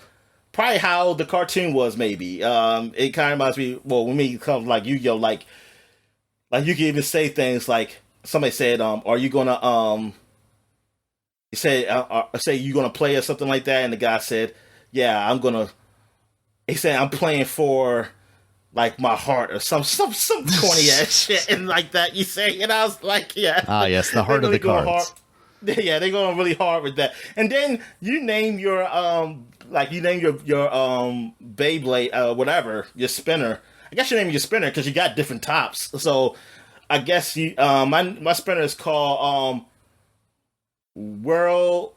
probably how the cartoon was maybe. It kind of reminds me, well, when me comes like Yu-Gi-Oh, like you can even say things like, somebody said, are you gonna, say you gonna play or something like that? And the guy said, yeah, he said, I'm playing for like my heart or some corny ass shit and like that you say. And I was like, yeah. Ah, yes, the heart really of the cards. Yeah, they're going really hard with that. And then you name your your Beyblade, whatever, your spinner. I guess you name your spinner because you got different tops. So I guess you my spinner is called World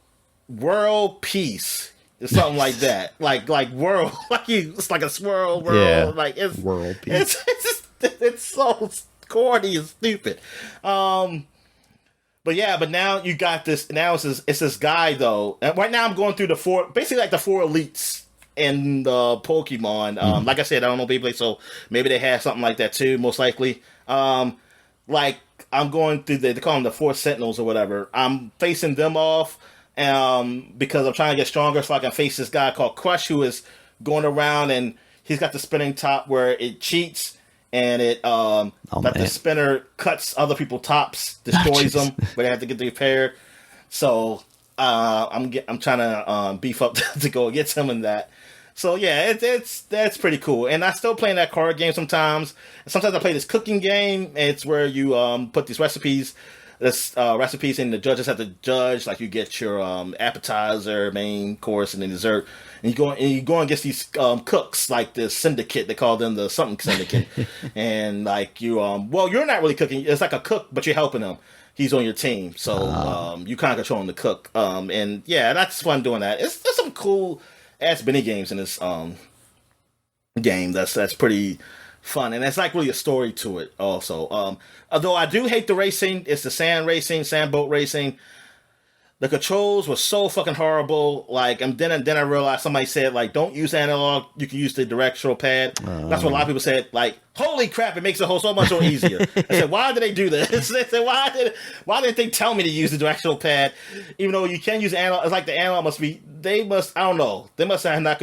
Peace. Or something like that. Like world it's like a swirl world. Yeah, like it's World Peace. It's so corny and stupid. But now you got this. Now it's this guy though. And right now I'm going through the four elites in the Pokemon. Like I said, I don't know Beyblade, so maybe they have something like that too. Most likely. Like I'm going through they call them the 4 Sentinels or whatever. I'm facing them off, because I'm trying to get stronger, so I can face this guy called Crush, who is going around and he's got the spinning top where it cheats. And it the spinner cuts other people's tops, destroys them, but they have to get repaired. So I'm trying to beef up to go against him in that. So yeah, that's pretty cool. And I still playing that card game sometimes. Sometimes I play this cooking game. It's where you put these recipes. Recipes and the judges have to judge. Like you get your appetizer, main course, and then dessert. And you go against these cooks, like the syndicate. They call them the something syndicate. And like you, you're not really cooking. It's like a cook, but you're helping him. He's on your team, so you kind of controlling the cook. And yeah, that's fun doing that. There's some cool ass mini games in this game. That's pretty fun, and it's like really a story to it also. Although I do hate the racing. It's the sand boat racing. The controls were so fucking horrible. Like, and then I realized somebody said, like, don't use analog. You can use the directional pad. That's what a lot of people said. Like, holy crap, it makes the whole so much more easier. I said, why did they do this? They said, why didn't they tell me to use the directional pad? Even though you can use analog. It's like the analog I don't know. They must have not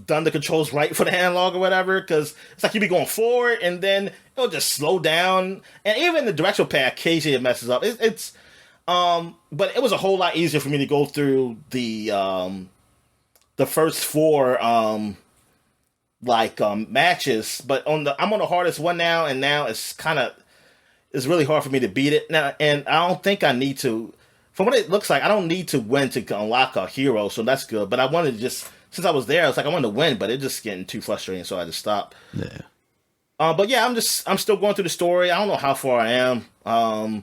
done the controls right for the analog or whatever, because it's like you be going forward and then it'll just slow down. And even the directional pad occasionally it messes up. But it was a whole lot easier for me to go through the first 4 matches. But I'm on the hardest one now, and now it's really hard for me to beat it now. And I don't think I need to. From what it looks like, I don't need to win to unlock a hero, so that's good. But I wanted to since I was there, I was like, I wanted to win, but it's just getting too frustrating, so I just stopped. Yeah. But yeah, I'm still going through the story. I don't know how far I am. I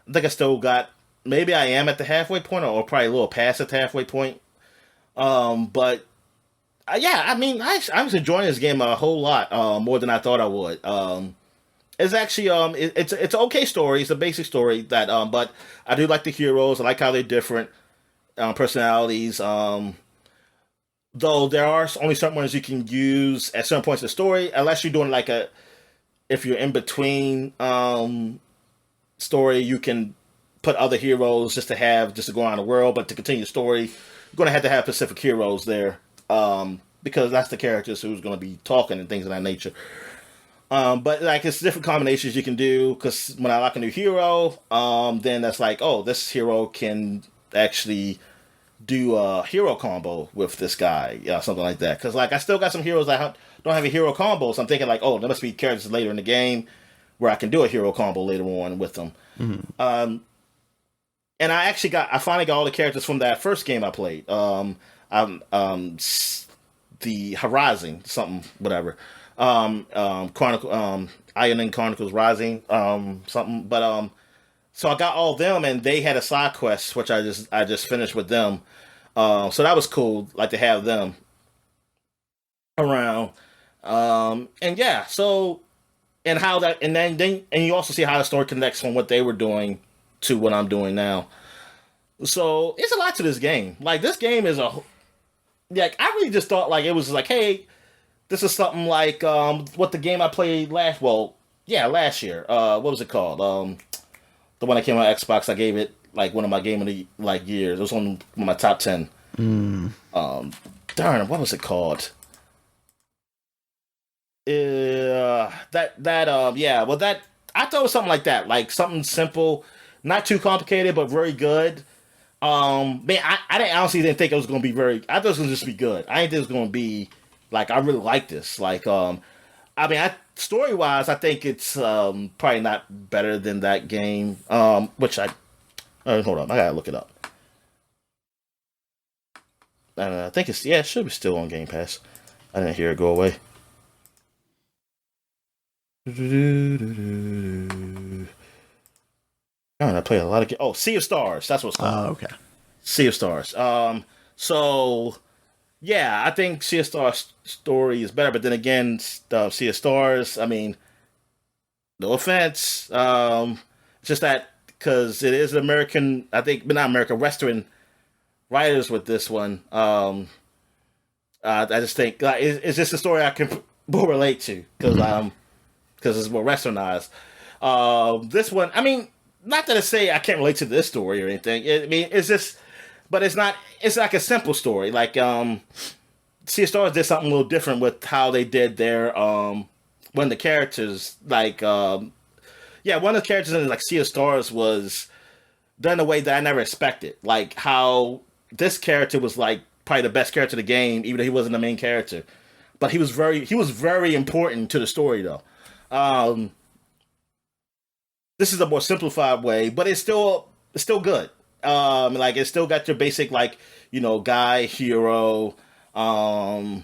think I still got maybe I am at the halfway point, or probably a little past the halfway point. But yeah, I mean, I was enjoying this game a whole lot more than I thought I would. It's actually it's an okay story. It's a basic story that but I do like the heroes. I like how they're different personalities. Though there are only certain ones you can use at certain points of the story, unless you're doing like if you're in between story, you can put other heroes just to go around the world. But to continue the story, you're going to have specific heroes there because that's the characters who's going to be talking and things of that nature. But like it's different combinations you can do because when I lock a new hero, then that's like, oh, this hero can actually do a hero combo with this guy, something like that. Because like I still got some heroes that don't have a hero combo, so I'm thinking like, oh, there must be characters later in the game where I can do a hero combo later on with them. Mm-hmm. And I finally got all the characters from that first game I played. The Horizon something whatever. Chronicle, IGN Chronicles Rising, something. But so I got all of them, and they had a side quest which I just finished with them. So that was cool, like to have them around. And yeah, so and how that, and then you also see how the story connects from what they were doing to what I'm doing now. So it's a lot to this game. Like this game is I really just thought like it was like, hey, this is something like what the game I played last year. What was it called? The one that came out on Xbox. I gave it like one of my game of the years. It was on my top 10. Darn, what was it called? I thought it was something like that, like something simple, not too complicated, but very good. Man, I honestly didn't think it was going to be I thought it was going to just be good. I didn't think it was going to be like, I really like this. Like, I mean, story wise, I think it's probably not better than that game. Which hold on, I gotta look it up. I think it should be still on Game Pass. I didn't hear it go away. I play a lot of games. Oh, Sea of Stars. That's what's called. Oh, okay. Sea of Stars. So yeah, I think Sea of Stars story is better, but then again, Sea of Stars, I mean, no offense. It's just that because it is American, I think, but not American, Western writers with this one. I just think it's just a story I can more relate to because it's more westernized. This one, I mean, not that I say I can't relate to this story or anything. It's just, but it's not. It's like a simple story. Like Sea of Stars did something a little different with how they did their when the characters like one of the characters in like Sea of Stars was done in a way that I never expected. Like how this character was like probably the best character in the game, even though he wasn't the main character. But he was very important to the story though. This is a more simplified way, but it's still good. Like it's still got your basic like, guy, hero, and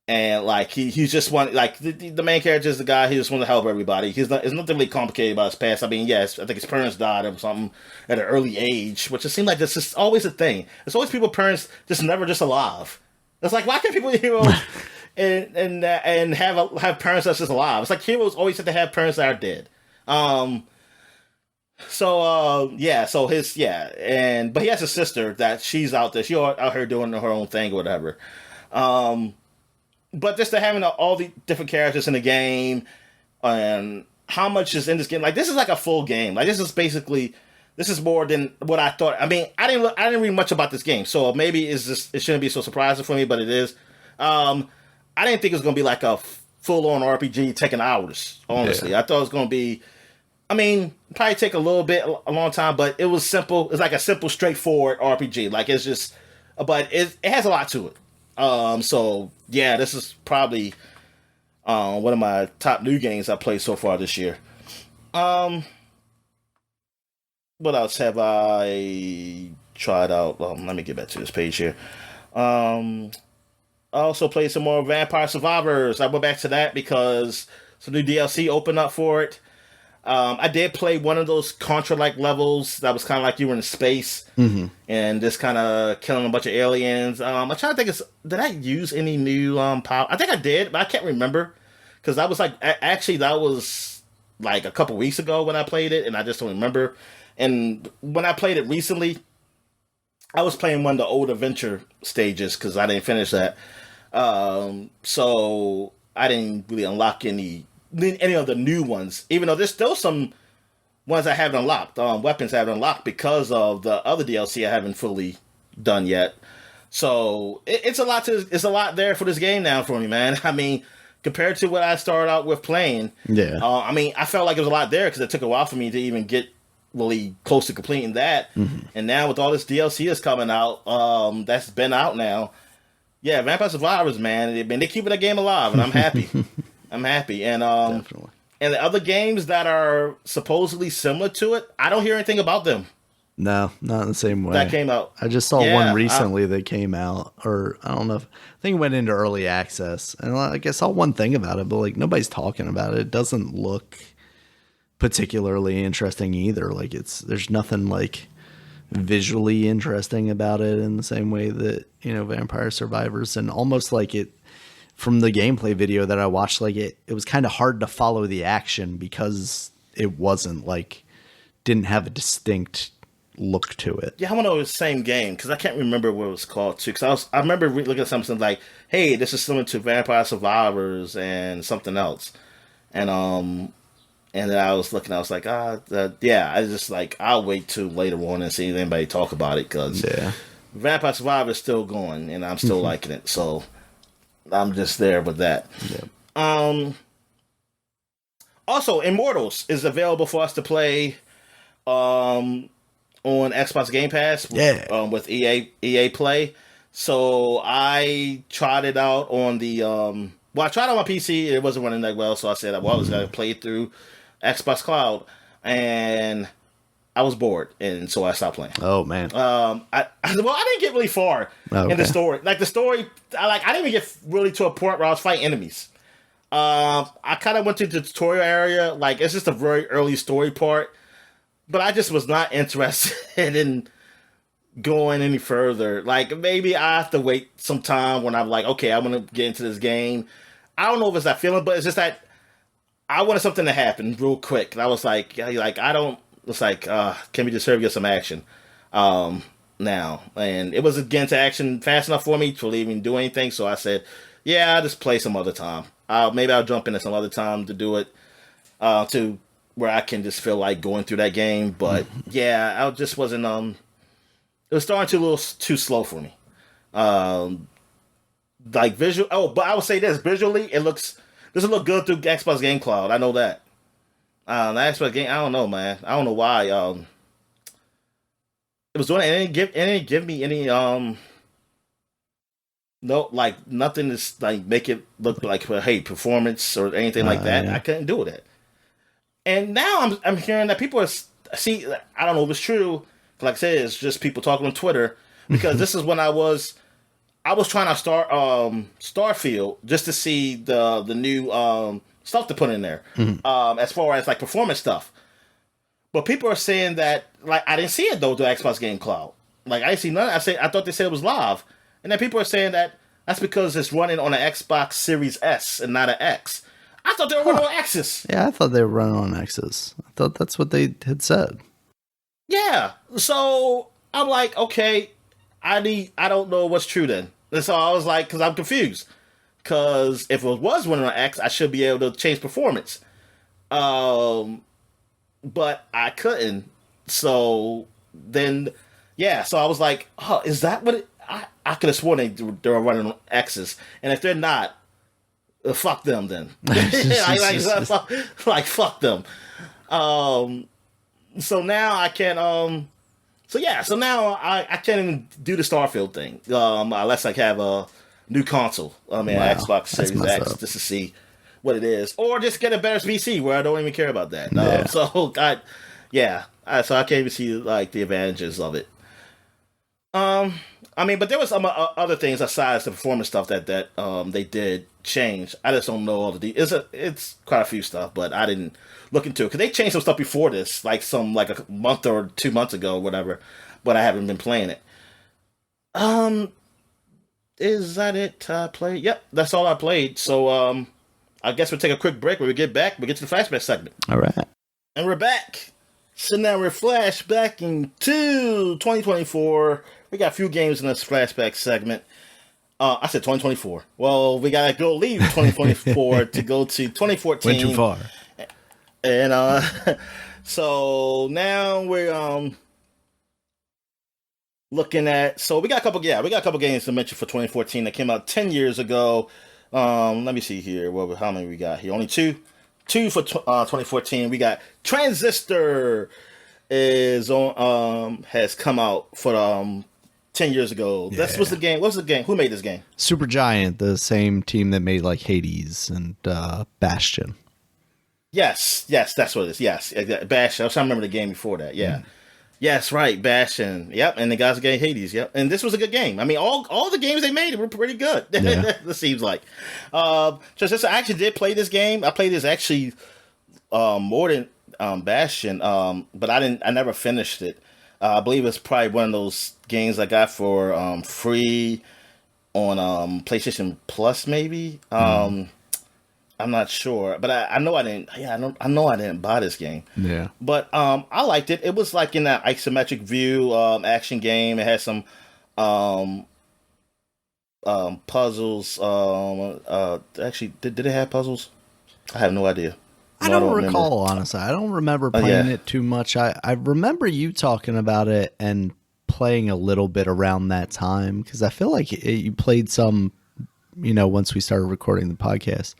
like he's just one, like the main character is the guy. He just wants to help everybody. It's nothing really complicated about his past. I mean, yes, I think his parents died or something at an early age, which it seems like this is always a thing. It's always people's parents just never just alive. It's like, why can't people and have parents that's just alive? It's like heroes always have to have parents that are dead. But he has a sister that she's out there. She's out here doing her own thing or whatever. But just to having all the different characters in the game and how much is in this game, like this is like a full game. Like this is more than what I thought. I mean, I didn't read much about this game, so maybe it shouldn't be so surprising for me, but it is. I didn't think it was going to be like a full-on RPG taking hours, honestly. Yeah. I thought it was going to be, I mean, probably take a long time, but it was simple. It's like a simple, straightforward RPG. Like it's just, but it has a lot to it. So yeah, this is probably one of my top new games I played so far this year. What else have I tried out? Well, let me get back to this page here. I also played some more Vampire Survivors. I went back to that because some new DLC opened up for it. I did play one of those Contra-like levels that was kind of like you were in space and just kind of killing a bunch of aliens. I'm trying to think, did I use any new power? I think I did, but I can't remember. Because that was like, actually, that was like a couple weeks ago when I played it, and I just don't remember. And when I played it recently, I was playing one of the old adventure stages because I didn't finish that. So I didn't really unlock any of the new ones, even though there's still some ones I haven't unlocked. Weapons I haven't unlocked because of the other DLC I haven't fully done yet. So it's a lot there for this game now for me, man. I mean, compared to what I started out with playing, I mean, I felt like it was a lot there because it took a while for me to even get really close to completing that. And now with all this DLC that's coming out, that's been out now. Yeah, Vampire Survivors, man, they keeping the game alive, and I'm happy. I'm happy, and Definitely. And the other games that are supposedly similar to it, I don't hear anything about them. No, not in the same way. That came out. I just saw one recently that came out, or I don't know. I think it went into early access, and like I saw one thing about it, but like nobody's talking about it. It doesn't look particularly interesting either. Like there's nothing like visually interesting about it in the same way that, you know, Vampire Survivors, and almost like it from the gameplay video that I watched, like it was kind of hard to follow the action because it wasn't like didn't have a distinct look to it. Yeah, I want to know it was the same game because I can't remember what it was called too. Because I remember looking at something like, "Hey, this is similar to Vampire Survivors and something else," and then I was looking, I was like, yeah, I just like I'll wait till later on and see if anybody talk about it because Vampire Survivors is still going and I'm still liking it, so I'm just there with that. Yeah. Also, Immortals is available for us to play. On Xbox Game Pass with EA Play. So I tried it out on the I tried it on my PC. It wasn't running that well, so I said I was going to play it through Xbox Cloud, and I was bored, and so I stopped playing. Oh man. I didn't get really far in the story. Like the story, I didn't even get really to a point where I was fighting enemies. I kind of went to the tutorial area. Like it's just a very early story part. But I just was not interested in going any further. Like, maybe I have to wait some time when I'm like, okay, I want to get into this game. I don't know if it's that feeling, but it's just that I wanted something to happen real quick. And I was like, I don't, it's like, can we just hurry get some action now? And it wasn't getting to action fast enough for me to even do anything. So I said, yeah, I'll just play some other time. Maybe I'll jump in at some other time to do it, where I can just feel like going through that game. But yeah, I just wasn't, it was starting to a little too slow for me. Like visual, but I would say this, visually, doesn't look good through Xbox Game Cloud. I know that. The Xbox game, I don't know, man. I don't know why, it was doing it, and it didn't give me any, no, like nothing to like make it look like, hey, performance or anything like that. Yeah. I couldn't do it. And now I'm hearing that people I don't know if it's true. Like I said, it's just people talking on Twitter because this is when I was trying to start Starfield just to see the new stuff to put in there as far as like performance stuff. But people are saying that like I didn't see it though, the Xbox Game Cloud. Like I didn't see none. I thought they said it was live, and then people are saying that that's because it's running on an Xbox Series S and not an X. I thought they were running on X's. Yeah, I thought they were running on X's. I thought that's what they had said. Yeah, so I'm like, okay, I don't know what's true then. And so I was like, because I'm confused. Because if it was running on X, I should be able to change performance. But I couldn't. So then, yeah, so I was like, oh, is that what it... I could have sworn they were running on X's. And if they're not, fuck them then. Fuck them. So now I can't so now I can't even do the Starfield thing unless I have a new console. I mean, Xbox Series X just to see what it is, or just get a better PC where I don't even care about that. So I can't even see like the advantages of it. I mean, but there was some other things besides the performance stuff that they did change. I just don't know all the details. It's quite a few stuff, but I didn't look into it because they changed some stuff before this, like a month or 2 months ago, or whatever. But I haven't been playing it. Um, is that it? I played. Yep, that's all I played. So I guess we'll take a quick break. When we get back, we get to the flashback segment. All right. And we're back. So now we're flashbacking to 2024. We got a few games in this flashback segment. I said 2024. Well, we gotta go leave 2024 to go to 2014. Went too far. And so now we're looking at. So we got a couple games to mention for 2014 that came out 10 years ago. Let me see here. How many we got here? Only two. Two for 2014. We got Transistor is on has come out for 10 years ago. Yeah. What's the game? Who made this game? Supergiant, the same team that made like Hades and Bastion. Yes, that's what it is. Yes, Bastion. I was trying to remember the game before that. Yeah. Yes, right, Bastion. Yep, and the guys who gave Hades. Yep, and this was a good game. I mean, all the games they made were pretty good. Yeah. It seems like. Just I actually did play this game. I played this actually more than Bastion, but I never finished it. I believe it's probably one of those games I got for free on PlayStation Plus, maybe. I'm not sure, but I know I didn't. Yeah, I know I didn't buy this game. Yeah, but I liked it. It was like in that isometric view action game. It had some puzzles. Actually, did it have puzzles? I have no idea. I don't recall, honestly. I don't remember playing it too much. I remember you talking about it and playing a little bit around that time because I feel like you played some, once we started recording the podcast.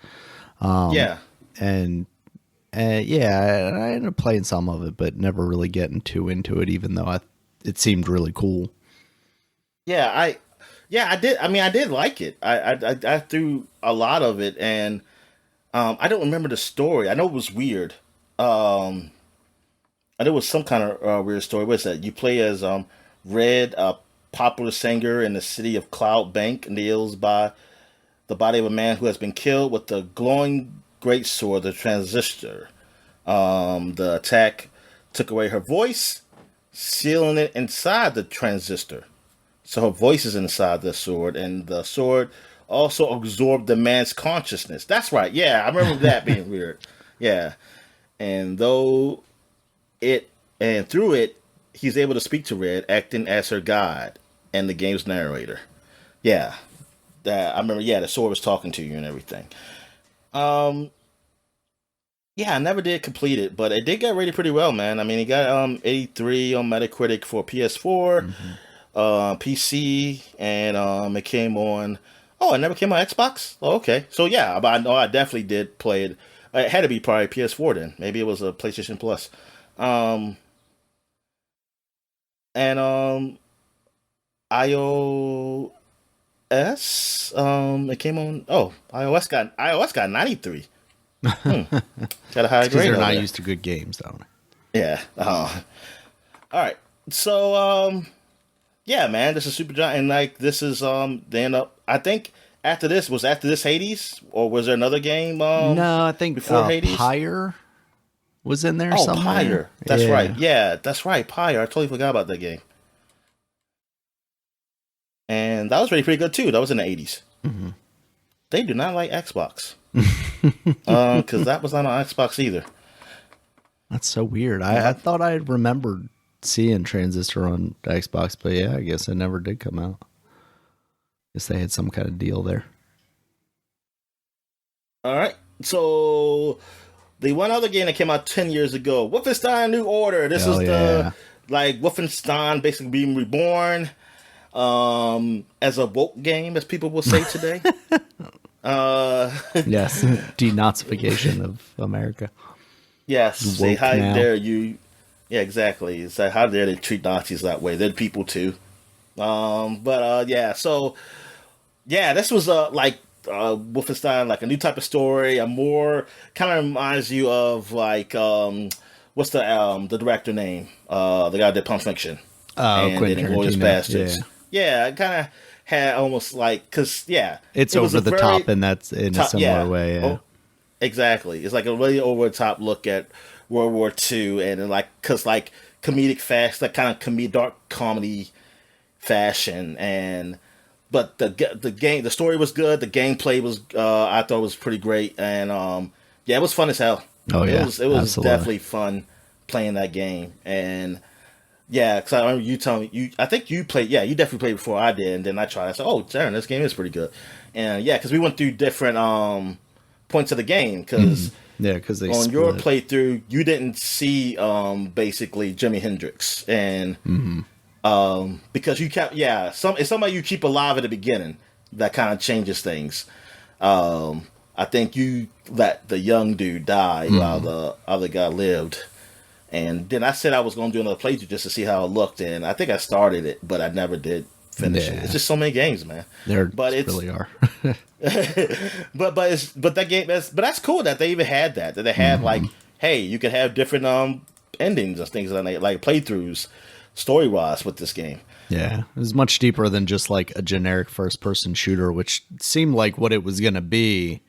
And yeah, I ended up playing some of it, but never really getting too into it, even though it seemed really cool. Yeah, I did. I mean, I did like it. I threw a lot of it, and I don't remember the story. I know it was weird. I know it was some kind of weird story. What's that? You play as Red, a popular singer in the city of Cloud Bank, kneels by the body of a man who has been killed with the glowing greatsword, the Transistor. The attack took away her voice, sealing it inside the Transistor. So her voice is inside the sword, and the sword also absorbed the man's consciousness. That's right. Yeah, I remember that being weird. Yeah. And through it, he's able to speak to Red, acting as her guide and the game's narrator. Yeah. That I remember, the sword was talking to you and everything. I never did complete it, but it did get rated pretty well, man. I mean, it got 83 on Metacritic for PS4, PC, and it came on. Oh, it never came on Xbox. Oh, okay. So yeah, but I know I definitely did play it. It had to be probably PS4 then. Maybe it was a PlayStation Plus. And iOS. It came on. Oh, iOS got 93. Got a high grade. They're not used to good games, though. Yeah. All right. So yeah, man, this is Supergiant, and like this is the end up. I think after this Hades, or was there another game? No, I think before Hades, Pyre was in there. somewhere. Pyre. That's right. Yeah, that's right. Pyre. I totally forgot about that game. And that was pretty good too. That was in the 80s. Mm-hmm. They do not like Xbox. Because that was not on Xbox either. That's so weird. I thought I remembered seeing Transistor on Xbox, but yeah, I guess it never did come out. Guess they had some kind of deal there. All right. So the one other game that came out 10 years ago, Wolfenstein New Order. This was the Wolfenstein basically being reborn. As a woke game, as people will say today. Yes, denazification of America. Yes, say how dare you? Yeah, exactly. It's like how dare they treat Nazis that way? They're people too. Yeah. So yeah, this was Wolfenstein, like a new type of story. A more kind of reminds you of like what's the director name? The guy that did Pulp Fiction. Oh, and then Quentin Inglourious Tarantino. Bastards. Yeah, it kind of had almost like because It's it was over the very top, and that's in a similar way. Yeah. Oh, exactly. It's like a really over the top look at World War II, and then because comedic fast, that kind of dark comedy fashion, and but the story was good. The gameplay was I thought was pretty great, and it was fun as hell. Oh yeah, it was absolutely. definitely fun playing that game, and yeah, because I remember you telling me I think you played. Yeah, you definitely played before I did, and then I tried. I said, "Oh, Darren, this game is pretty good." And yeah, because we went through different points of the game. Because Yeah, because they on your split. playthrough, you didn't see basically Jimi Hendrix, and because you kept it's somebody you keep alive at the beginning that kind of changes things. I think you let the young dude die while the other guy lived. And then I said I was going to do another playthrough just to see how it looked, and I think I started it, but I never did finish it. It's just so many games, man. But it's really are. That's cool that they even had that they had like, hey, you could have different endings and things like playthroughs, story wise with this game. Yeah, it was much deeper than just like a generic first person shooter, which seemed like what it was going to be.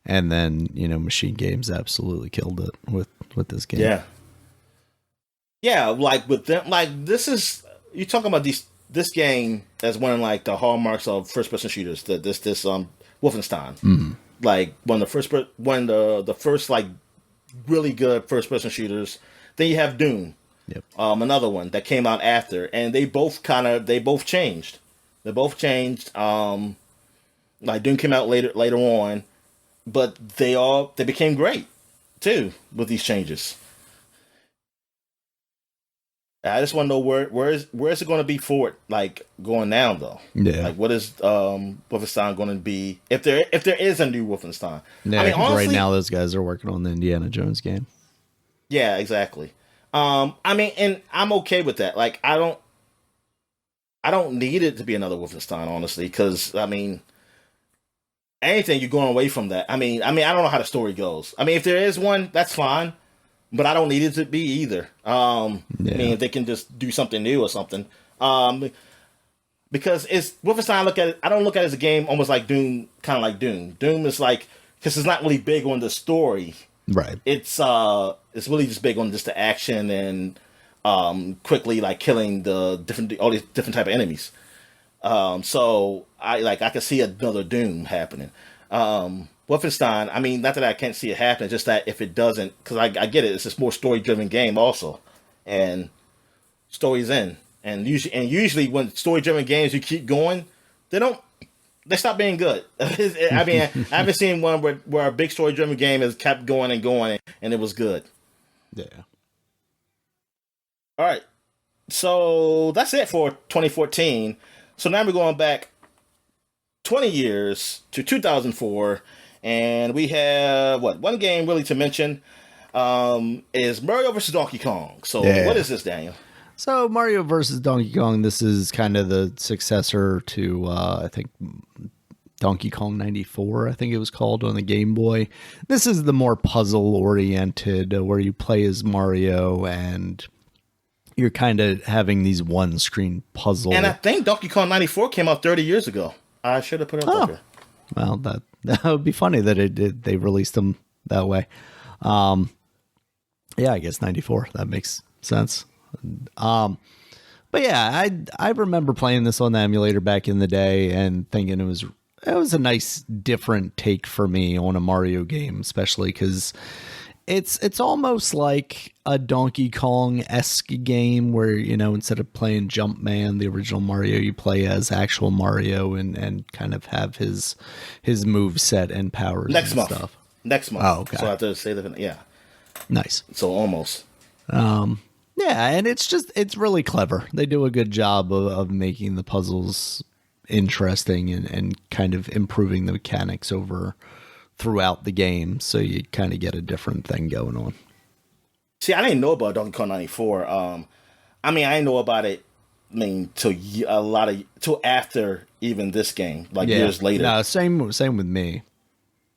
And then, Machine Games absolutely killed it with this game. Yeah. Yeah, like with them, like this is you talking about this game as one of like the hallmarks of first person shooters. This Wolfenstein, like one of the first like really good first person shooters. Then you have Doom, Yep. Another one that came out after, and they both changed. They both changed. Like Doom came out later on, but they became great too with these changes. I just want to know where is it going to be for it, like going now though. Yeah. Like what is Wolfenstein going to be if there is a new Wolfenstein? Yeah, I mean, honestly, right now those guys are working on the Indiana Jones game. Yeah, exactly. I mean, and I'm okay with that. Like I don't need it to be another Wolfenstein, honestly, because I mean, anything you're going away from that. I mean, I don't know how the story goes. I mean, if there is one, that's fine. But I don't need it to be either. I mean, if they can just do something new or something. Because it's Wolfenstein. I don't look at it as a game almost like Doom, kind of like Doom. Doom is like because it's not really big on the story. Right. It's really just big on just the action and quickly like killing all these different type of enemies. So I can see another Doom happening. Wolfenstein, I mean, not that I can't see it happen, just that if it doesn't, because I get it, it's a more story-driven game also, and story's in, and usually when story-driven games you keep going, they stop being good. I mean, I haven't seen one where a big story-driven game has kept going and going, and it was good. Yeah. All right, so that's it for 2014. So now we're going back 20 years to 2004. And we have one game really to mention is Mario vs. Donkey Kong. So What is this, Daniel? So Mario vs. Donkey Kong, this is kind of the successor to I think Donkey Kong 94, I think it was called on the Game Boy. This is the more puzzle oriented where you play as Mario and you're kind of having these one screen puzzle. And I think Donkey Kong 94 came out 30 years ago. I should have put it up there. Well, that would be funny that they released them that way. Yeah, I guess 94. That makes sense. But yeah, I remember playing this on the emulator back in the day and thinking it was a nice different take for me on a Mario game, especially because it's almost like a Donkey Kong-esque game where, instead of playing Jumpman, the original Mario, you play as actual Mario and kind of have his move set and powers and stuff. Next month. Oh, okay. So I have to say that, yeah. Nice. So almost. Yeah, and it's really clever. They do a good job of making the puzzles interesting and kind of improving the mechanics throughout the game, so you kind of get a different thing going on. See, I didn't know about Donkey Kong 94. I didn't know about it. Till after even this game, years later. No, same with me.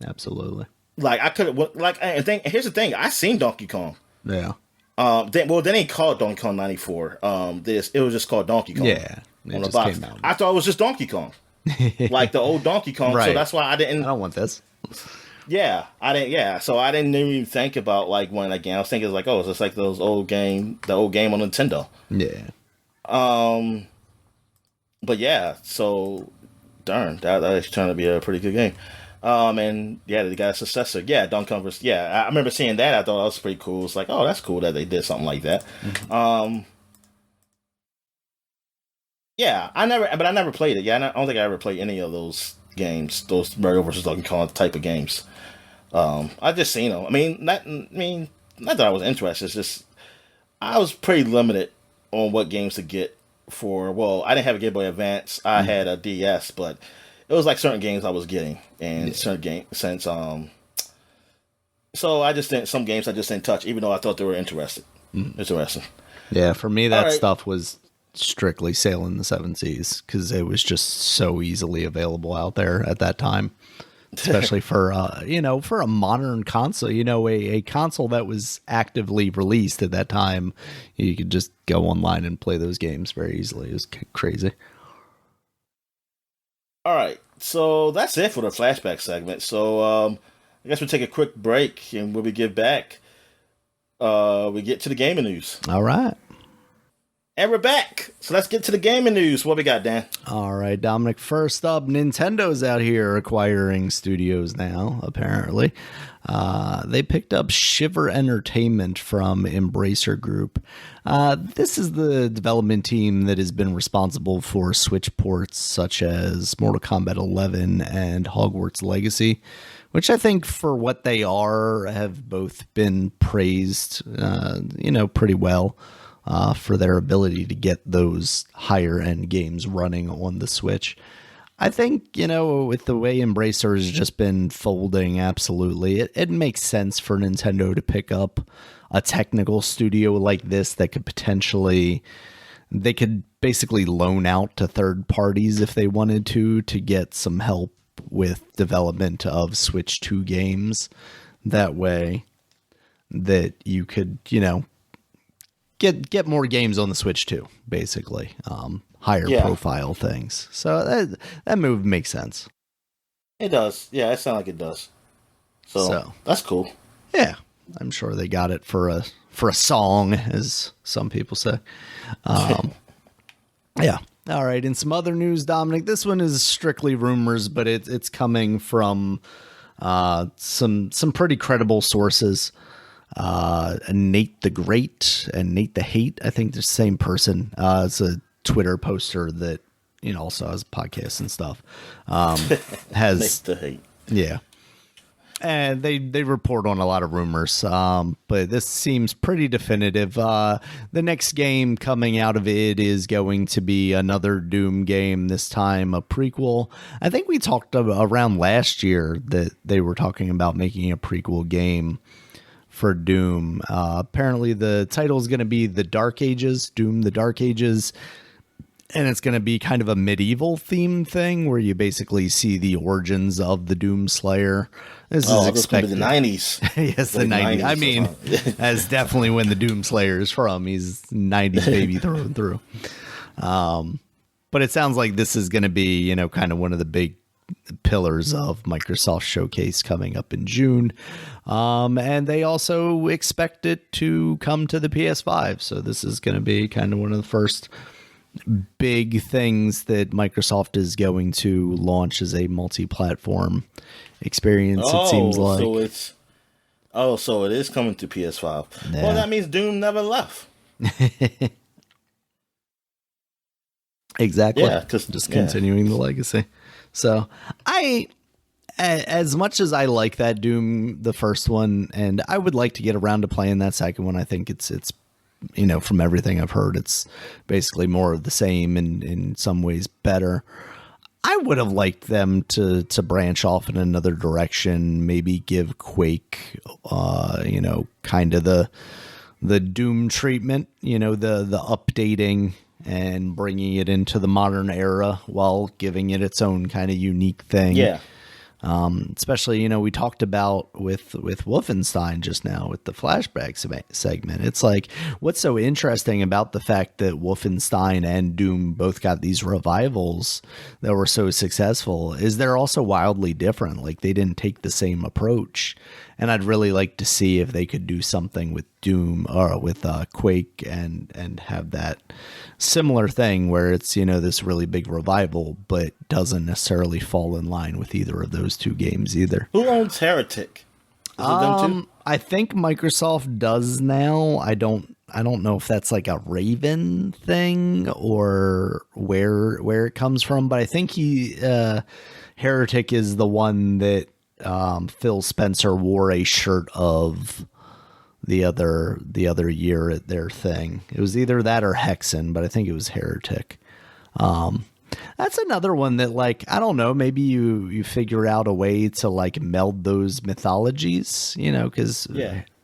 Absolutely. Like I could, here's the thing. I seen Donkey Kong. Yeah. They didn't call it Donkey Kong 94. It was just called Donkey Kong. Yeah, On it the just box. came out. I thought it was just Donkey Kong, like the old Donkey Kong. Right. So that's why I didn't. I don't want this. Yeah, I didn't. Yeah, so I didn't even think about like when again. I was thinking like, oh, it's just like the old game on Nintendo. Yeah. But yeah, so darn, that actually turned out to be a pretty good game. And yeah, they got a successor. Yeah, Donkey Kong. Yeah, I remember seeing that. I thought that was pretty cool. It's like, oh, that's cool that they did something like that. Mm-hmm. Yeah, I never played it. Yeah, I don't think I ever played any of those games, those Mario versus Donkey Kong type of games. I just seen them. I mean, not that I was interested. It's just I was pretty limited on what games to get for. Well, I didn't have a Game Boy Advance. I had a DS, but it was like certain games I was getting, and certain games since So I just didn't. Some games I just didn't touch, even though I thought they were interesting. Yeah, for me that All right. stuff was strictly sailing the seven seas because it was just so easily available out there at that time, especially for for a modern console. A console that was actively released at that time, you could just go online and play those games very easily. It was crazy. All right, so that's it for the flashback segment. So I guess we'll take a quick break, and when we get back, we get to the gaming news. All right. And we're back. So let's get to the gaming news. What we got, Dan? All right, Dominic. First up, Nintendo's out here acquiring studios now, apparently. They picked up Shiver Entertainment from Embracer Group. This is the development team that has been responsible for Switch ports such as Mortal Kombat 11 and Hogwarts Legacy, which I think for what they are have both been praised, pretty well. For their ability to get those higher end games running on the Switch. I think, with the way Embracer has just been folding, absolutely, it makes sense for Nintendo to pick up a technical studio like this that could they could basically loan out to third parties if they wanted to get some help with development of Switch 2 games. That way that you could, get more games on the Switch too, basically. Higher profile things. So that move makes sense. It does. Yeah, it sounds like it does. So that's cool. Yeah. I'm sure they got it for a song, as some people say. Yeah. All right. In some other news, Dominic, this one is strictly rumors, but it's coming from some pretty credible sources. Nate the Great and Nate the Hate, I think they're the same person. It's a Twitter poster that also has podcasts and stuff. Has Nate the Hate. Yeah. And they report on a lot of rumors, but this seems pretty definitive. The next game coming out of it is going to be another Doom game, this time a prequel. I think we talked around last year that they were talking about making a prequel game for Doom. Apparently the title is going to be The Dark Ages, Doom The Dark Ages, and it's going to be kind of a medieval theme thing where you basically see the origins of the Doom Slayer. This is expected. The 90s. Yes, the 90s. I mean, that's definitely when the Doom Slayer is from. He's 90s baby through and through. But it sounds like this is going to be, kind of one of the big pillars of Microsoft Showcase coming up in June. And they also expect it to come to the PS5. So this is going to be kind of one of the first big things that Microsoft is going to launch as a multi-platform experience, it seems like. So it is coming to PS5. Yeah. Well, that means Doom never left. Exactly. Yeah, just continuing the legacy. So as much as I like that Doom, the first one, and I would like to get around to playing that second one, I think it's from everything I've heard, it's basically more of the same and in some ways better. I would have liked them to branch off in another direction, maybe give Quake, kind of the Doom treatment, the updating and bringing it into the modern era while giving it its own kind of unique thing. Yeah. Especially, we talked about with Wolfenstein just now with the flashback segment. It's like, what's so interesting about the fact that Wolfenstein and Doom both got these revivals that were so successful is they're also wildly different. Like, they didn't take the same approach. And I'd really like to see if they could do something with Doom or with Quake and have that similar thing where it's, this really big revival, but doesn't necessarily fall in line with either of those two games either. Who owns Heretic? Is it them too? I think Microsoft does now. I don't know if that's like a Raven thing or where it comes from, but I think Heretic is the one that Phil Spencer wore a shirt of the other year at their thing. It was either that or Hexen, but I think it was Heretic. That's another one that, like, I don't know, maybe you figure out a way to like meld those mythologies, because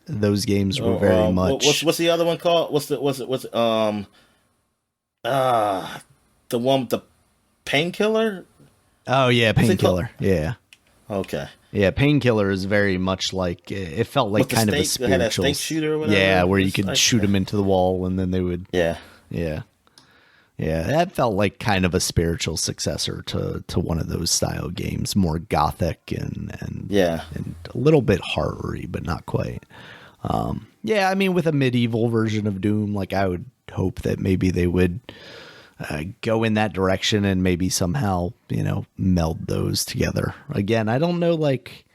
those games were very much. What's the other one called? The one with the Painkiller? Oh yeah, Painkiller. Yeah. Okay. Yeah, Painkiller is very much like, it felt like kind of a spiritual. They had a snake shooter or whatever. Yeah, where you could shoot them into the wall and then they would. Yeah. Yeah. Yeah, that felt like kind of a spiritual successor to one of those style games, more gothic and a little bit horror-y, but not quite. Yeah, I mean, with a medieval version of Doom, like, I would hope that maybe they would go in that direction and maybe somehow, meld those together. Again, I don't know, like,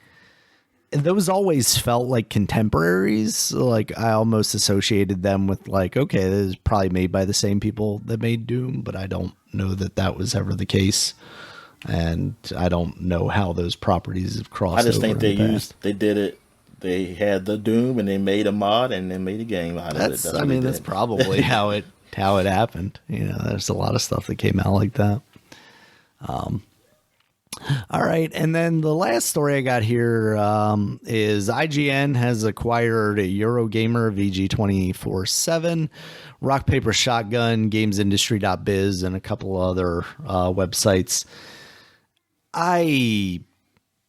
those always felt like contemporaries. Like, I almost associated them with, like, okay, this is probably made by the same people that made Doom, but I don't know that was ever the case. And I don't know how those properties have crossed. I just think they did it. They had the Doom and they made a mod and then made a game out of it. That's probably how it happened. There's a lot of stuff that came out like that. All right, and then the last story I got here is IGN has acquired Eurogamer, VG247, Rock Paper Shotgun, GamesIndustry.biz, and a couple other websites.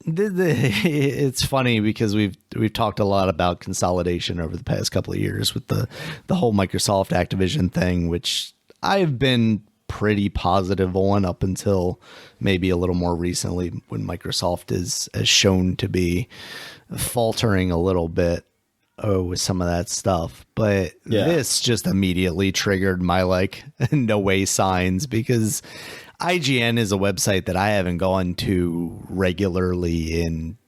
It's funny because we've talked a lot about consolidation over the past couple of years with the whole Microsoft Activision thing, which I've been pretty positive on up until maybe a little more recently when Microsoft is shown to be faltering a little bit with some of that stuff. But this just immediately triggered my like no way signs, because IGN is a website that I haven't gone to regularly in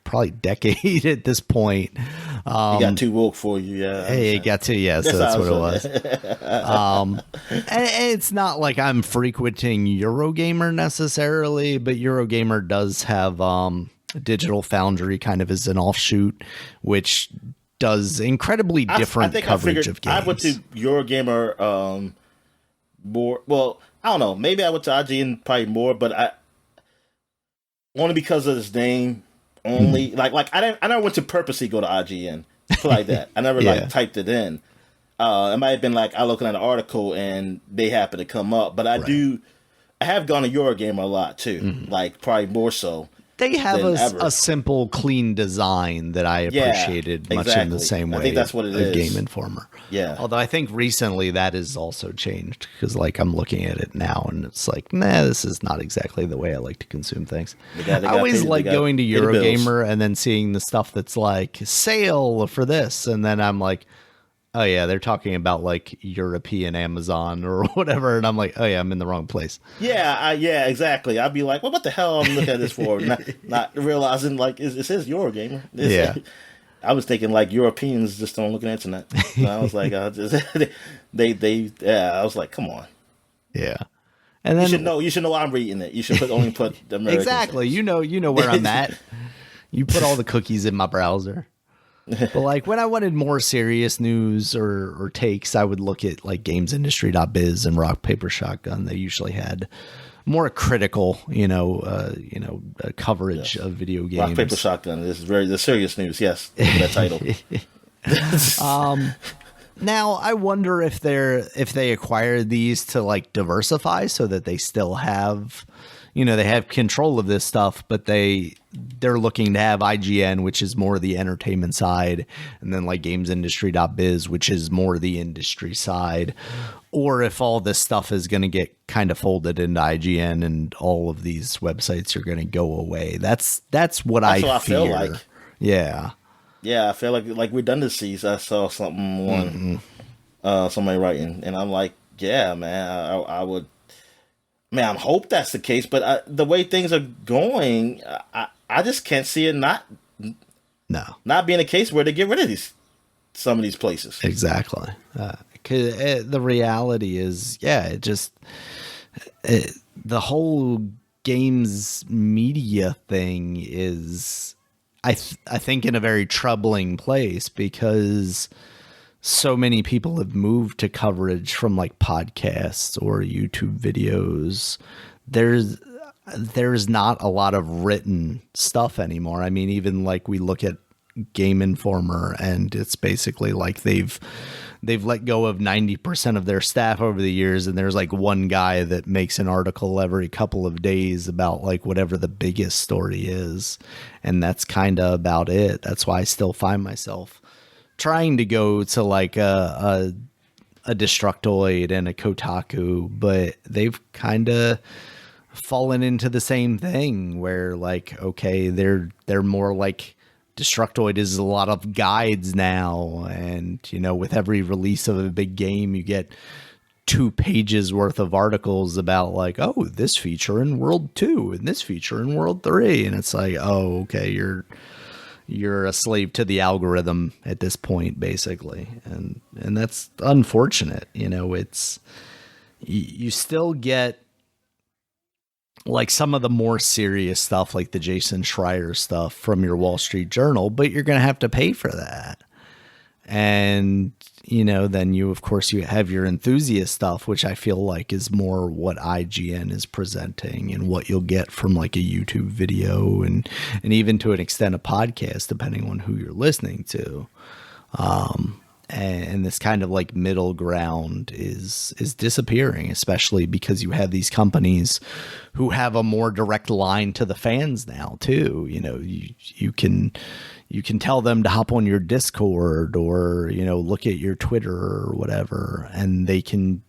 probably decade at this point. He got too woke for you, yeah. Hey, it got to, yeah, so that's what it was. And it's not like I'm frequenting Eurogamer necessarily, but Eurogamer does have Digital Foundry kind of as an offshoot, which does incredibly different coverage of games. I went to Eurogamer more, well, I don't know, maybe I went to IGN probably more, but only because of his name. Only like I never went to purposely go to IGN like that. I never like typed it in. It might have been like I looking at an article and they happen to come up. But I have gone to Eurogamer a lot too. Like probably more so. They have a simple, clean design that I appreciated much in the same way. I think that's what it is. Game Informer. Yeah. Although I think recently that has also changed, because like I'm looking at it now and it's like, nah, this is not exactly the way I like to consume things. I always like going to Eurogamer and then seeing the stuff that's like sale for this, and then I'm like, oh yeah, they're talking about like European Amazon or whatever, and I'm like, oh yeah, I'm in the wrong place. Yeah, exactly. I'd be like, well, what the hell I'm looking at this for? not realizing like it says Eurogamer. I was thinking like Europeans just don't look at the internet. So I was like, I was like, come on. Yeah. And then you should know I'm reading it. You should only put the American exactly. You know where I'm at. You put all the cookies in my browser. But like when I wanted more serious news or takes, I would look at like GamesIndustry.biz and Rock Paper Shotgun. They usually had more critical, coverage of video games. Rock Paper Shotgun is the serious news. Yes, that title. Now I wonder if they acquired these to like diversify so that they still have, they have control of this stuff, but they're looking to have IGN, which is more the entertainment side, and then like gamesindustry.biz, which is more the industry side. Or if all this stuff is going to get kind of folded into IGN and all of these websites are going to go away. That's what I feel like. Yeah. Yeah, I feel like redundancies. I saw something on somebody writing, and I'm like, yeah, man, I would. Man, I hope that's the case, but the way things are going, I just can't see it not being a case where they get rid of some of these places. Exactly. 'Cause the reality is, the whole games media thing is, I think, in a very troubling place because so many people have moved to coverage from like podcasts or YouTube videos. There's not a lot of written stuff anymore. I mean, even like we look at Game Informer, and it's basically like they've let go of 90% of their staff over the years, and there's like one guy that makes an article every couple of days about like whatever the biggest story is, and that's kind of about it. That's why I still find myself trying to go to like a Destructoid and a Kotaku, but they've kind of fallen into the same thing where like, okay, they're more like Destructoid is a lot of guides now, and with every release of a big game you get 2 pages worth of articles about like, oh, this feature in World 2 and this feature in World 3, and it's like, oh, okay, you're a slave to the algorithm at this point, basically. And that's unfortunate. It's, you still get like some of the more serious stuff, like the Jason Schreier stuff from your Wall Street Journal, but you're going to have to pay for that. And, then you have your enthusiast stuff, which I feel like is more what IGN is presenting and what you'll get from like a YouTube video and even to an extent a podcast, depending on who you're listening to. And this kind of like middle ground is disappearing, especially because you have these companies who have a more direct line to the fans now too. You can tell them to hop on your Discord or, look at your Twitter or whatever, and they can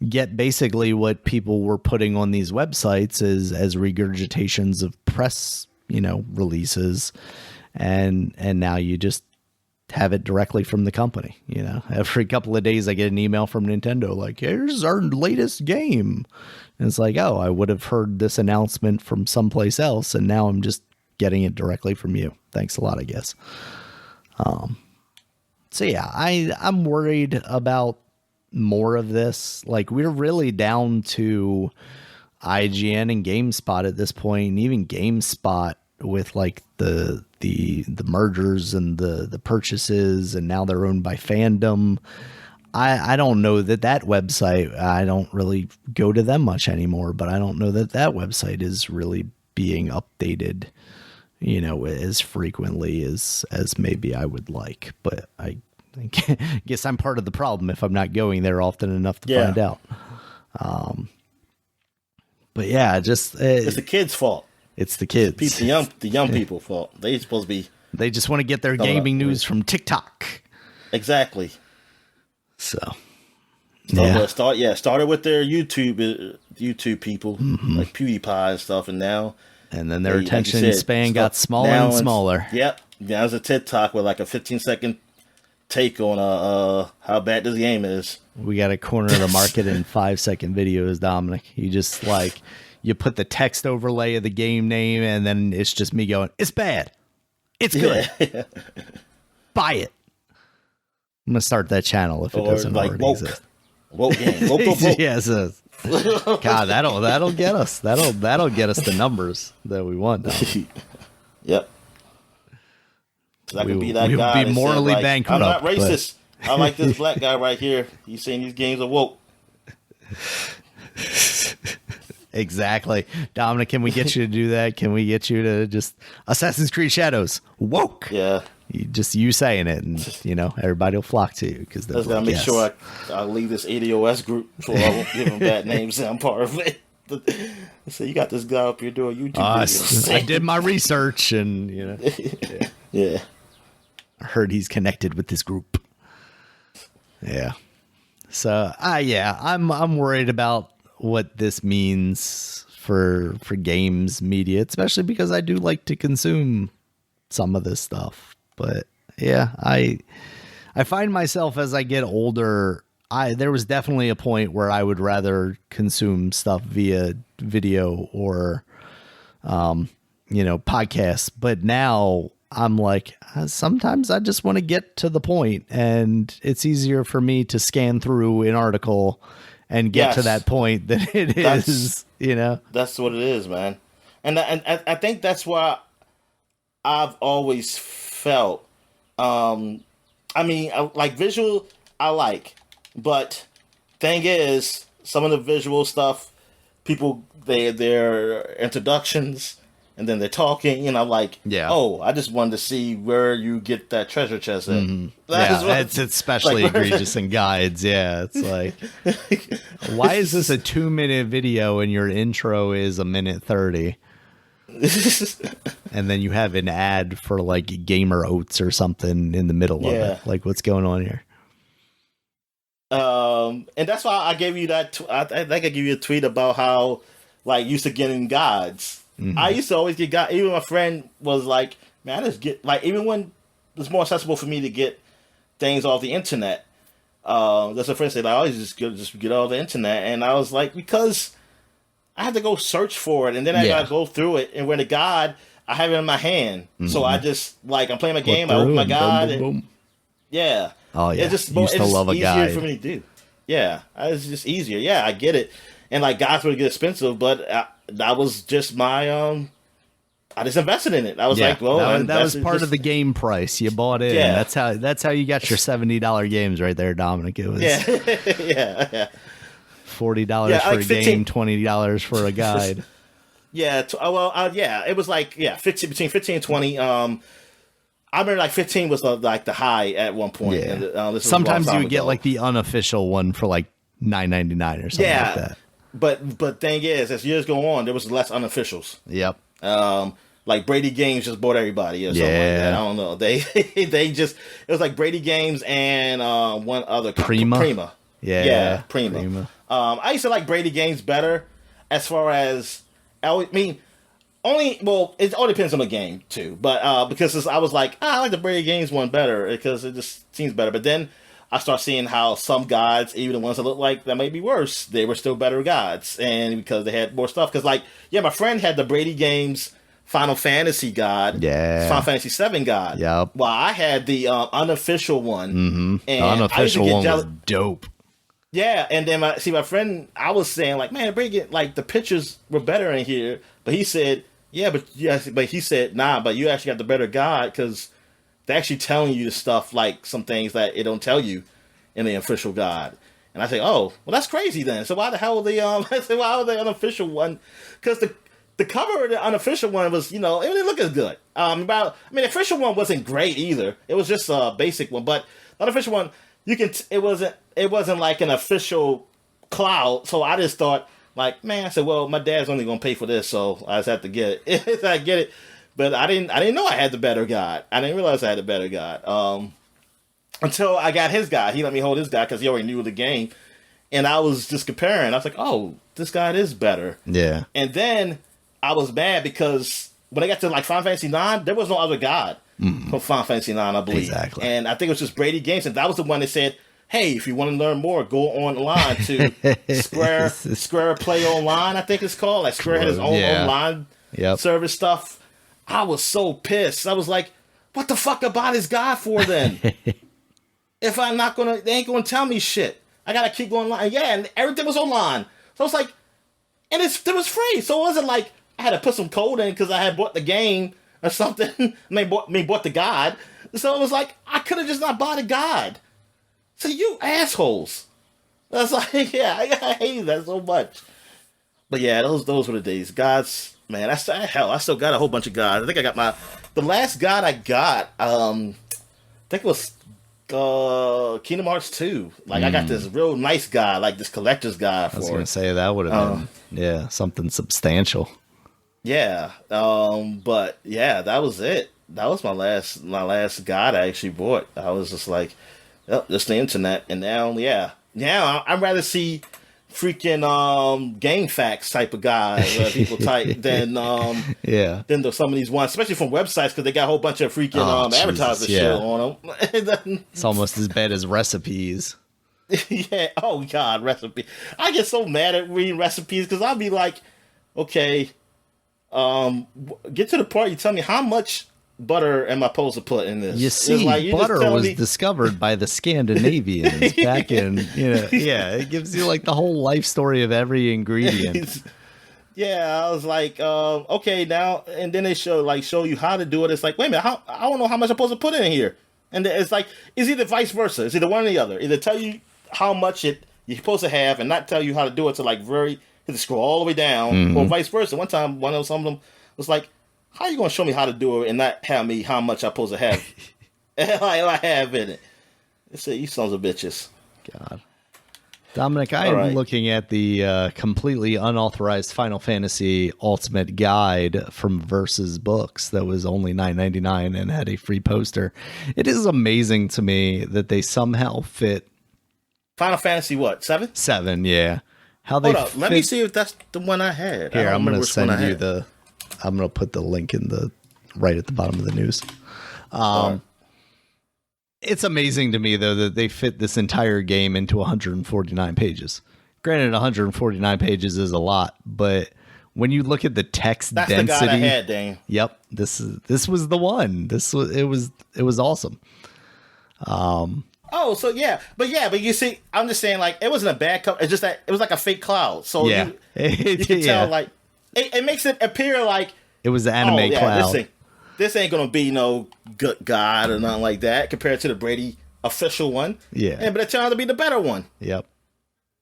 get basically what people were putting on these websites as regurgitations of press, releases. And now you just have it directly from the company. Every couple of days I get an email from Nintendo like, here's our latest game. And it's like, oh, I would have heard this announcement from someplace else, and now I'm just getting it directly from you. Thanks a lot, I guess. So yeah, I'm worried about more of this. Like, we're really down to IGN and GameSpot at this point, and even GameSpot with like the mergers and the purchases, and now they're owned by Fandom. I don't know that website, I don't really go to them much anymore, but I don't know that website is really being updated, as frequently as maybe I would like. But I guess I'm part of the problem if I'm not going there often enough to find out. But yeah, just it's the kids' fault. It's the kids. The young people's fault. They supposed to be. They just want to get their gaming news from TikTok. Exactly. So. Started with their YouTube people, like PewDiePie and stuff, and now. And then their attention span got smaller and smaller. Yep. Now there's a TikTok with like a 15-second take on how bad this game is. We got to corner the market in 5-second videos, Dominic. You just like. You put the text overlay of the game name, and then it's just me going, it's bad. It's good. Yeah. Buy it. I'm going to start that channel if it doesn't like already exist. Woke game. Woke. Yes. God, that'll get us. That'll get us the numbers that we want. Yep. So I can be that guy. We'll be morally bankrupt. I'm not racist. I like this black guy right here. He's saying these games are woke. Exactly. Dominic, can we get you to do that? Can we get you to just Assassin's Creed Shadows woke? Yeah. You saying it, and everybody will flock to you because I just gotta make sure I leave this ADOS group so I won't give them bad names and I'm part of it. So you got this guy up here doing YouTube videos. I did my research, and Yeah. I heard he's connected with this group. Yeah. So, I'm worried about what this means for games media, especially because I do like to consume some of this stuff. But yeah, I find myself as I get older, there was definitely a point where I would rather consume stuff via video or podcasts, but now I'm like, sometimes I just want to get to the point, and it's easier for me to scan through an article and get to that point than it is, That's what it is, man. And I think that's why I've always felt, like visual, I like, but thing is, some of the visual stuff, people, their introductions, and then they're talking, and I'm like, oh, I just wanted to see where you get that treasure chest at. Mm-hmm. It's especially egregious in guides. Yeah, it's like, why is this a 2-minute video and your intro is a minute 30? And then you have an ad for like Gamer Oats or something in the middle of it. Like, what's going on here? And that's why I gave you that. I think I gave you a tweet about how, like, used to getting guides. Mm-hmm. I used to always get guides. Even my friend was like, man, I just get, like, even when it's more accessible for me to get things off the internet. That's a friend said, I always just get off the internet. And I was like, because I had to go search for it, and then I gotta go through it. And when the guide, I have it in my hand. Mm-hmm. So I just, like, I'm playing my game, I open my guide. Boom. Yeah. Oh, yeah. Used to love a guide. Easier for me to do. Yeah. It's just easier. Yeah, I get it. And, like, guides would get expensive, but that was just my, I just invested in it. I was like, well, that was part of the game price. You bought it. Yeah. That's how you got your $70 games right there, Dominic. It was yeah. $40 for a game, $20 for a guide. Yeah. It was like, between 15 and 20. I remember like 15 was like the high at one point. Yeah. And, sometimes you would get like the unofficial one for like $9.99 or something like that. But thing is, as years go on, there was less unofficials. Yep. Like Brady Games just bought everybody or something like that. I don't know. They just, it was like Brady Games and one other Prima. Yeah, Prima. I used to like Brady Games better as far as, it all depends on the game too. But because I was like, I like the Brady Games one better because it just seems better. But then I start seeing how some guides, even the ones that look like that may be worse, they were still better guides, and because they had more stuff. Because my friend had the Brady Games Final Fantasy guide, Final Fantasy 7 guide. Yep. Well, I had the unofficial one. Mm-hmm. And the unofficial one was dope. Yeah, and then my friend, I was saying like, man, the pictures were better in here, but he said, but he said, nah, but you actually got the better guide because they're actually telling you the stuff, like some things that it don't tell you in the official guide. And I say, oh, well, that's crazy then. So why the hell why the unofficial one? Because the cover of the unofficial one was, it didn't look as good. The official one wasn't great either. It was just a basic one, but the unofficial one, it wasn't like an official cloud. So I just thought, like, man, I said, well, my dad's only gonna pay for this, so I just have to get it. I get it. But I didn't know I had the better guide. I didn't realize I had the better guide. Until I got his guide. He let me hold his guide because he already knew the game. And I was just comparing. I was like, oh, this guide is better. Yeah. And then I was mad because when I got to like Final Fantasy 9, there was no other guide for Final Fantasy 9, I believe. Exactly. And I think it was just Brady Games. And that was the one that said, hey, if you want to learn more, go online to Square Play Online, I think it's called. Like Square had his own online service stuff. I was so pissed. I was like, what the fuck about this guy for then? If I'm not gonna, they ain't gonna tell me shit. I gotta keep going online. Yeah, and everything was online. So it's like, and it was free. So it wasn't like I had to put some code in because I had bought the game or something. bought the guide. So it was like, I could have just not bought a guide. So you assholes. That's like, I hate that so much. But yeah, those were the days. Guides, man, I still got a whole bunch of guides. I think I got the last guide I got, I think it was Kingdom Hearts 2. Like, I got this real nice guy, like this collector's guy for I was it. going to say that would have been, something substantial. Yeah. But yeah, that was it. That was my last guide I actually bought. I was just like, oh, just the internet. And now, now I'd rather see freaking game facts type of guy where people type than than some of these ones, especially from websites, because they got a whole bunch of freaking advertising shit on them. It's almost as bad as recipes. Yeah. Oh God, recipe. I get so mad at reading recipes because I'll be like, okay, get to the part. You tell me how much butter am I supposed to put in this? You see, like, butter was discovered by the Scandinavians back in, it gives you like the whole life story of every ingredient. Yeah, I was like, okay, now, and then they show you how to do it. It's like, wait a minute, I don't know how much I'm supposed to put in here. And it's like, it's either vice versa. It's either one or the other. Either tell you how much you're supposed to have and not tell you how to do it to like to scroll all the way down, or vice versa. One time, some of them was like, how you gonna show me how to do it and not tell me how much I'm supposed to have? I have in it. They say, you sons of bitches. God. Dominic, I am looking at the completely unauthorized Final Fantasy Ultimate Guide from Versus Books that was only $9.99 and had a free poster. It is amazing to me that they somehow fit Final Fantasy what? 7? 7, yeah. How they Hold up, let me see if that's the one I had. Here, I'm going to send you I'm going to put the link in right at the bottom of the news. It's amazing to me, though, that they fit this entire game into 149 pages. Granted, 149 pages is a lot, but when you look at the text density, that's the guy I had, Dane. Yep, this was the one. It was awesome. Oh, so but you see, I'm just saying, like, it wasn't a bad cover. It's just that it was like a fake cloud. So you can tell, like, it makes it appear like it was the anime cloud. This ain't gonna be no good guide or nothing like that compared to the Brady official one. Yeah, but it turned out to be the better one. Yep.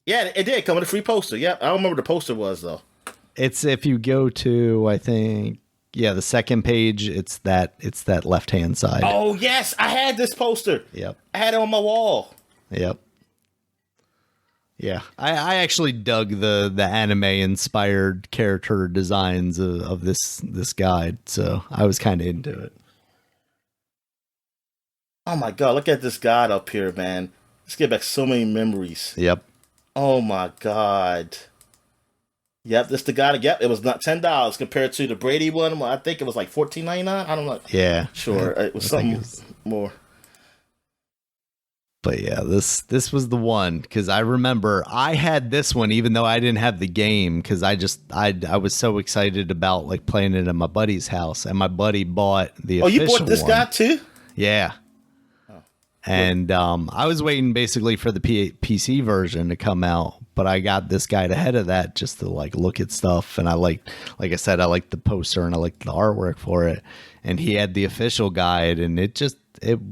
Yeah, it did come with a free poster. Yep, I don't remember what the poster was though. It's if you go to, I think, the second page. It's that left hand side. Oh yes, I had this poster. Yep, I had it on my wall. Yep. Yeah, I actually dug the anime inspired character designs of this guide, so I was kind of into it. Oh my God, look at this guide up here, man. Let's get back so many memories. Yep. Oh my God. Yep, this the guide. Yep, it was not $10 compared to the Brady one. I think it was like $14.99. I don't know. Yeah. Sure, it was something more. But yeah, this was the one, because I remember I had this one even though I didn't have the game, because I was so excited about like playing it at my buddy's house, and my buddy bought the official one. Oh, you bought this guy too? Yeah. Oh. And I was waiting basically for the PC version to come out, but I got this guide ahead of that just to like look at stuff, and like I said, I liked the poster and I liked the artwork for it, and he had the official guide, and it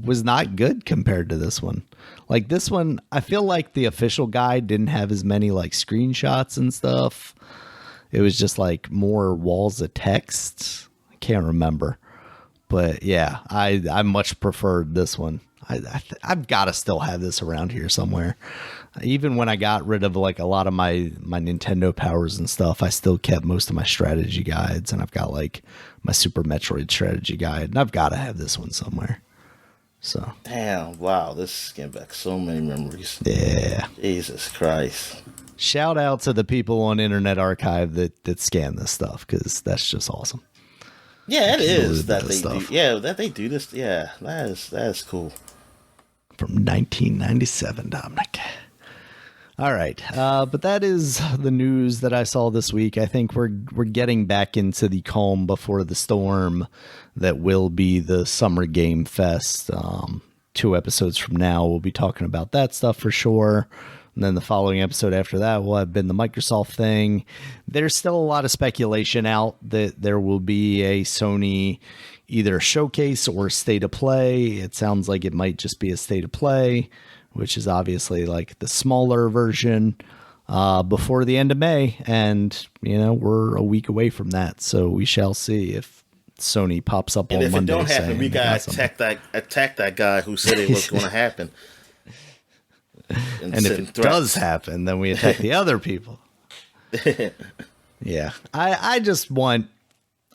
was not good compared to this one. Like this one, I feel like the official guide didn't have as many like screenshots and stuff. It was just like more walls of text. I can't remember, but yeah, I much preferred this one. I've got to still have this around here somewhere. Even when I got rid of like a lot of my Nintendo powers and stuff, I still kept most of my strategy guides, and I've got like my Super Metroid strategy guide, and I've got to have this one somewhere. So damn, wow, this is getting back so many memories. Yeah, Jesus Christ! Shout out to the people on Internet Archive that scan this stuff, because that's just awesome. Yeah, it is that they do. Yeah, that they do this. Yeah, that is cool. From 1997, Dominic. All right, but that is the news that I saw this week. I think we're getting back into the calm before the storm that will be the Summer Game Fest. 2 episodes from now, we'll be talking about that stuff for sure. And then the following episode after that will have been the Microsoft thing. There's still a lot of speculation out that there will be a Sony either showcase or state of play. It sounds like it might just be a state of play, which is obviously like the smaller version before the end of May. And, we're a week away from that. So we shall see if Sony pops up And on if Monday. it don't happen, saying we they got gotta something. attack that guy who said it was going to happen. And if it does happen, then we attack the other people. Yeah, I just want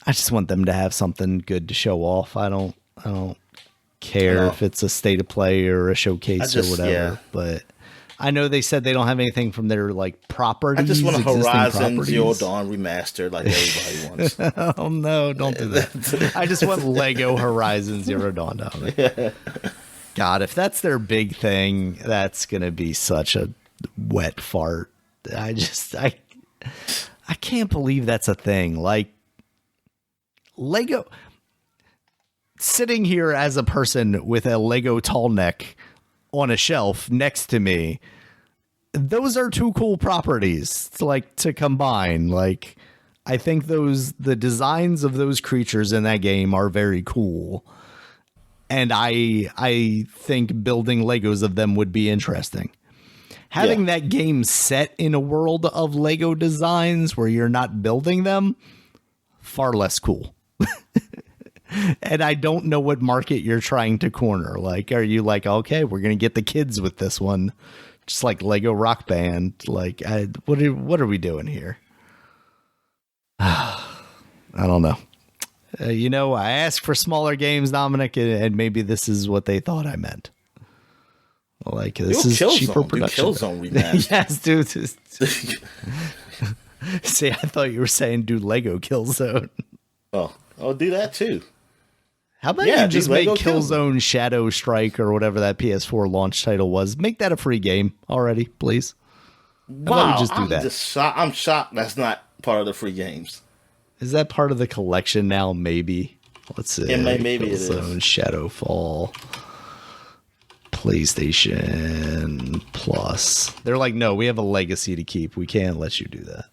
them to have something good to show off. I don't care if it's a state of play or a showcase or whatever. Yeah. But I know they said they don't have anything from their like properties. I just want a Horizon properties. Zero Dawn remastered like everybody wants. Oh no, don't do that. I just want Lego Horizon Zero Dawn down there. God, if that's their big thing, that's gonna be such a wet fart. I can't believe that's a thing. Like Lego, sitting here as a person with a Lego tall neck on a shelf next to me, those are two cool properties to combine. Like, I think the designs of those creatures in that game are very cool. And I think building Legos of them would be interesting. Having that game set in a world of Lego designs where you're not building them, far less cool. And I don't know what market you're trying to corner. Like, are you like, okay, we're going to get the kids with this one, just like Lego Rock Band? Like, what are we doing here? I don't know. I asked for smaller games, Dominic, and maybe this is what they thought I meant. Like, this is cheaper production. Killzone remaster. Yes, dude. See, I thought you were saying do Lego Killzone. Oh, I'll do that too. How about you just make Killzone Shadow Strike or whatever that PS4 launch title was? Make that a free game already, please. Wow, just do that. I'm shocked that's not part of the free games. Is that part of the collection now? Maybe. Let's see. Maybe it is. Killzone Shadowfall PlayStation Plus. They're like, no, we have a legacy to keep. We can't let you do that.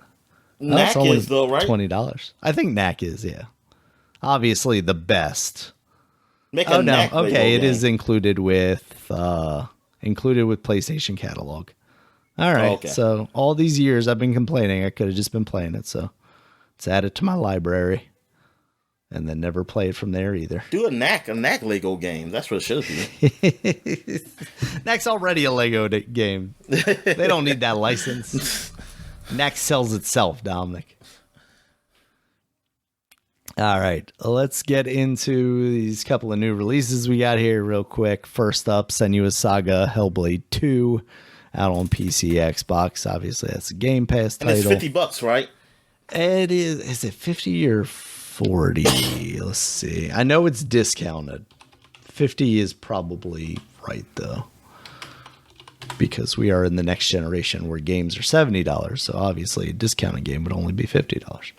Knack is though, right? $20. I think Knack is, yeah. Obviously the best. Knack okay, it is included with PlayStation catalog. All right, okay. So all these years I've been complaining I could have just been playing it, so it's added to my library, and then never play it from there either. Do a Knack Lego game. That's what it should be. Knack's already a Lego game. They don't need that license. Knack sells itself, Dominic. All right, let's get into these couple of new releases we got here real quick. First up, Senua's Saga Hellblade 2 out on PC, Xbox. Obviously, that's a Game Pass title. And it's $50, right? It is. Is it 50 or 40? Let's see. I know it's discounted. 50 is probably right, though, because we are in the next generation where games are $70. So obviously, a discounted game would only be $50.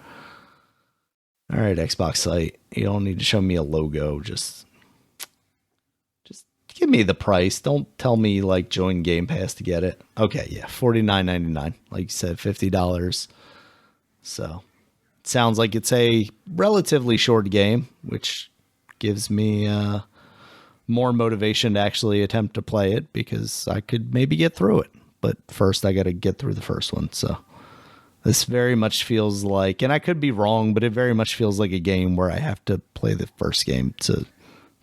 All right, Xbox site. You don't need to show me a logo. Just give me the price. Don't tell me like join Game Pass to get it. Okay, yeah, $49.99. Like you said, $50. So it sounds like it's a relatively short game, which gives me more motivation to actually attempt to play it because I could maybe get through it. But first, I got to get through the first one. So this very much feels like, and I could be wrong, but it very much feels like a game where I have to play the first game to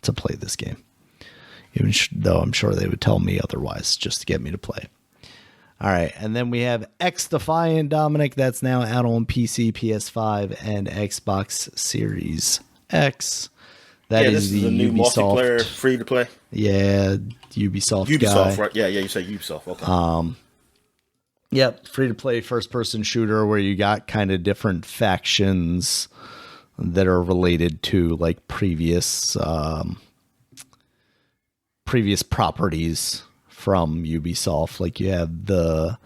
play this game. Even though I'm sure they would tell me otherwise just to get me to play. All right, and then we have X Defiant, Dominic. That's now out on PC, PS5, and Xbox Series X. That is the new Ubisoft multiplayer free to play. Yeah, Ubisoft guy. Right? Yeah, you say Ubisoft. Okay. Yep, free-to-play first-person shooter where you got kind of different factions that are related to like previous properties from Ubisoft. Like you have the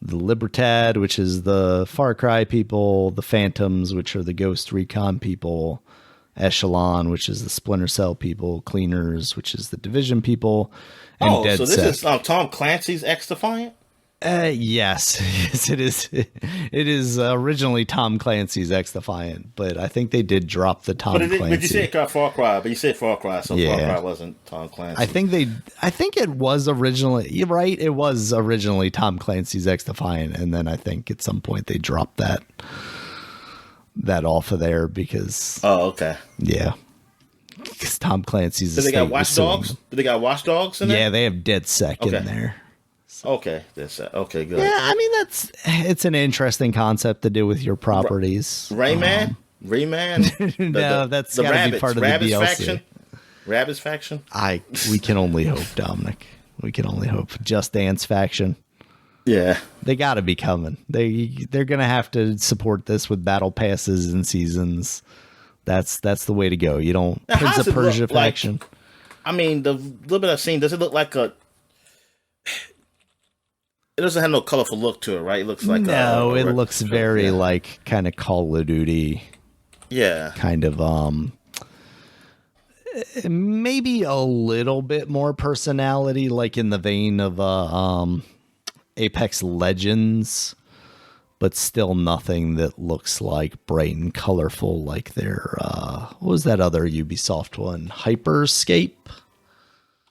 Libertad, which is the Far Cry people, the Phantoms, which are the Ghost Recon people, Echelon, which is the Splinter Cell people, Cleaners, which is the Division people, and Dead so this is Tom Clancy's X Defiant? Yes, it is. It is originally Tom Clancy's X Defiant, but I think they did drop the Tom Clancy. But you said Far Cry, so Far Cry wasn't Tom Clancy. I think it was originally, you're right, it was originally Tom Clancy's X Defiant, and then I think at some point they dropped that. that off of there because Oh, okay. yeah, because Tom Clancy's. Do they got Watch Dogs? Do they got Watch Dogs in there? Yeah, they have DedSec in there. Okay, that's okay. Good. Yeah, I mean it's an interesting concept to do with your properties. Rayman. No, that's got to be part of the DLC. Faction. Rabbids faction. We can only hope, Dominic. We can only hope. Just Dance faction. Yeah, they got to be coming. They're gonna have to support this with battle passes and seasons. That's the way to go. You don't now, Prince of Persia faction. Like, I mean, the little bit I've seen, does it look like a? It doesn't have no colorful look to it, right? It looks like it looks very like kind of Call of Duty. Yeah, kind of maybe a little bit more personality, like in the vein of Apex Legends, but still nothing that looks like bright and colorful like their what was that other Ubisoft one? Hyperscape?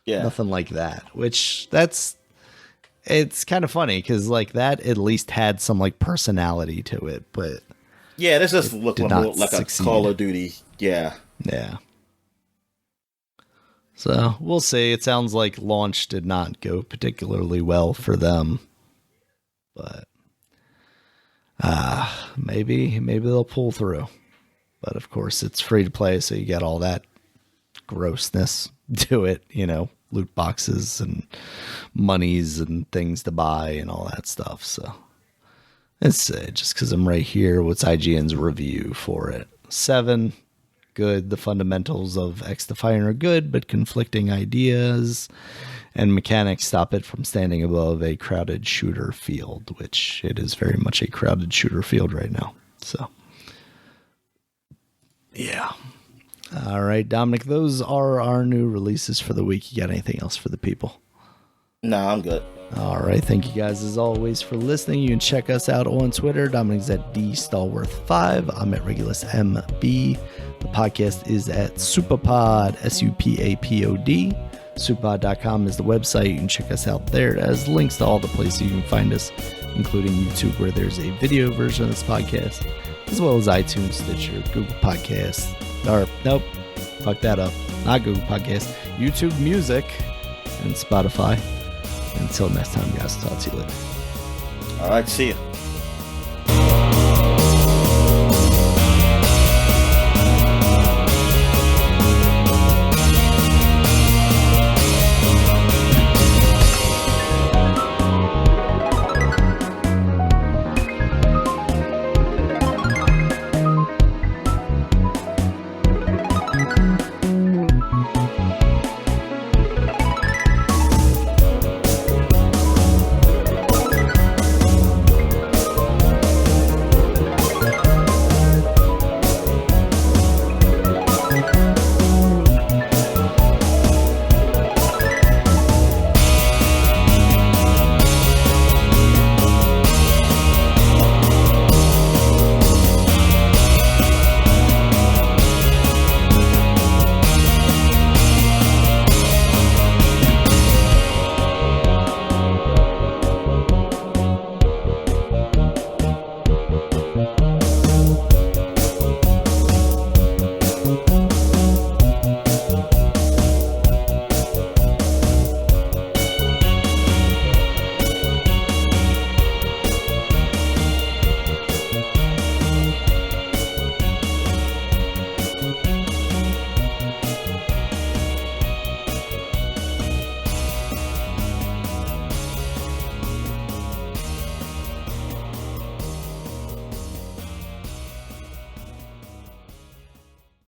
Yeah. Nothing like that. Which it's kind of funny because like that at least had some like personality to it, but yeah, this does look more like a Call of Duty. Yeah. Yeah. So we'll see. It sounds like launch did not go particularly well for them. But maybe they'll pull through. But of course it's free to play, so you get all that grossness to it, loot boxes and monies and things to buy and all that stuff. So it's just because I'm right here. What's IGN's review for it? 7. Good. The fundamentals of X Defiant are good, but conflicting ideas and mechanics stop it from standing above a crowded shooter field, which it is very much a crowded shooter field right now. So, yeah. All right, Dominic, those are our new releases for the week. You got anything else for the people? No, I'm good. All right. Thank you guys, as always, for listening. You can check us out on Twitter. Dominic's at DStallworth5. I'm at RegulusMB. The podcast is at Supapod, SUPAPOD. Supapod.com is the website. You can check us out there. It has links to all the places you can find us, including YouTube, where there's a video version of this podcast, as well as iTunes, Stitcher, Google Podcasts. Or, nope, fuck that up. Not Google Podcasts. YouTube Music and Spotify. Until next time, guys. Talk to you later. All right, see you.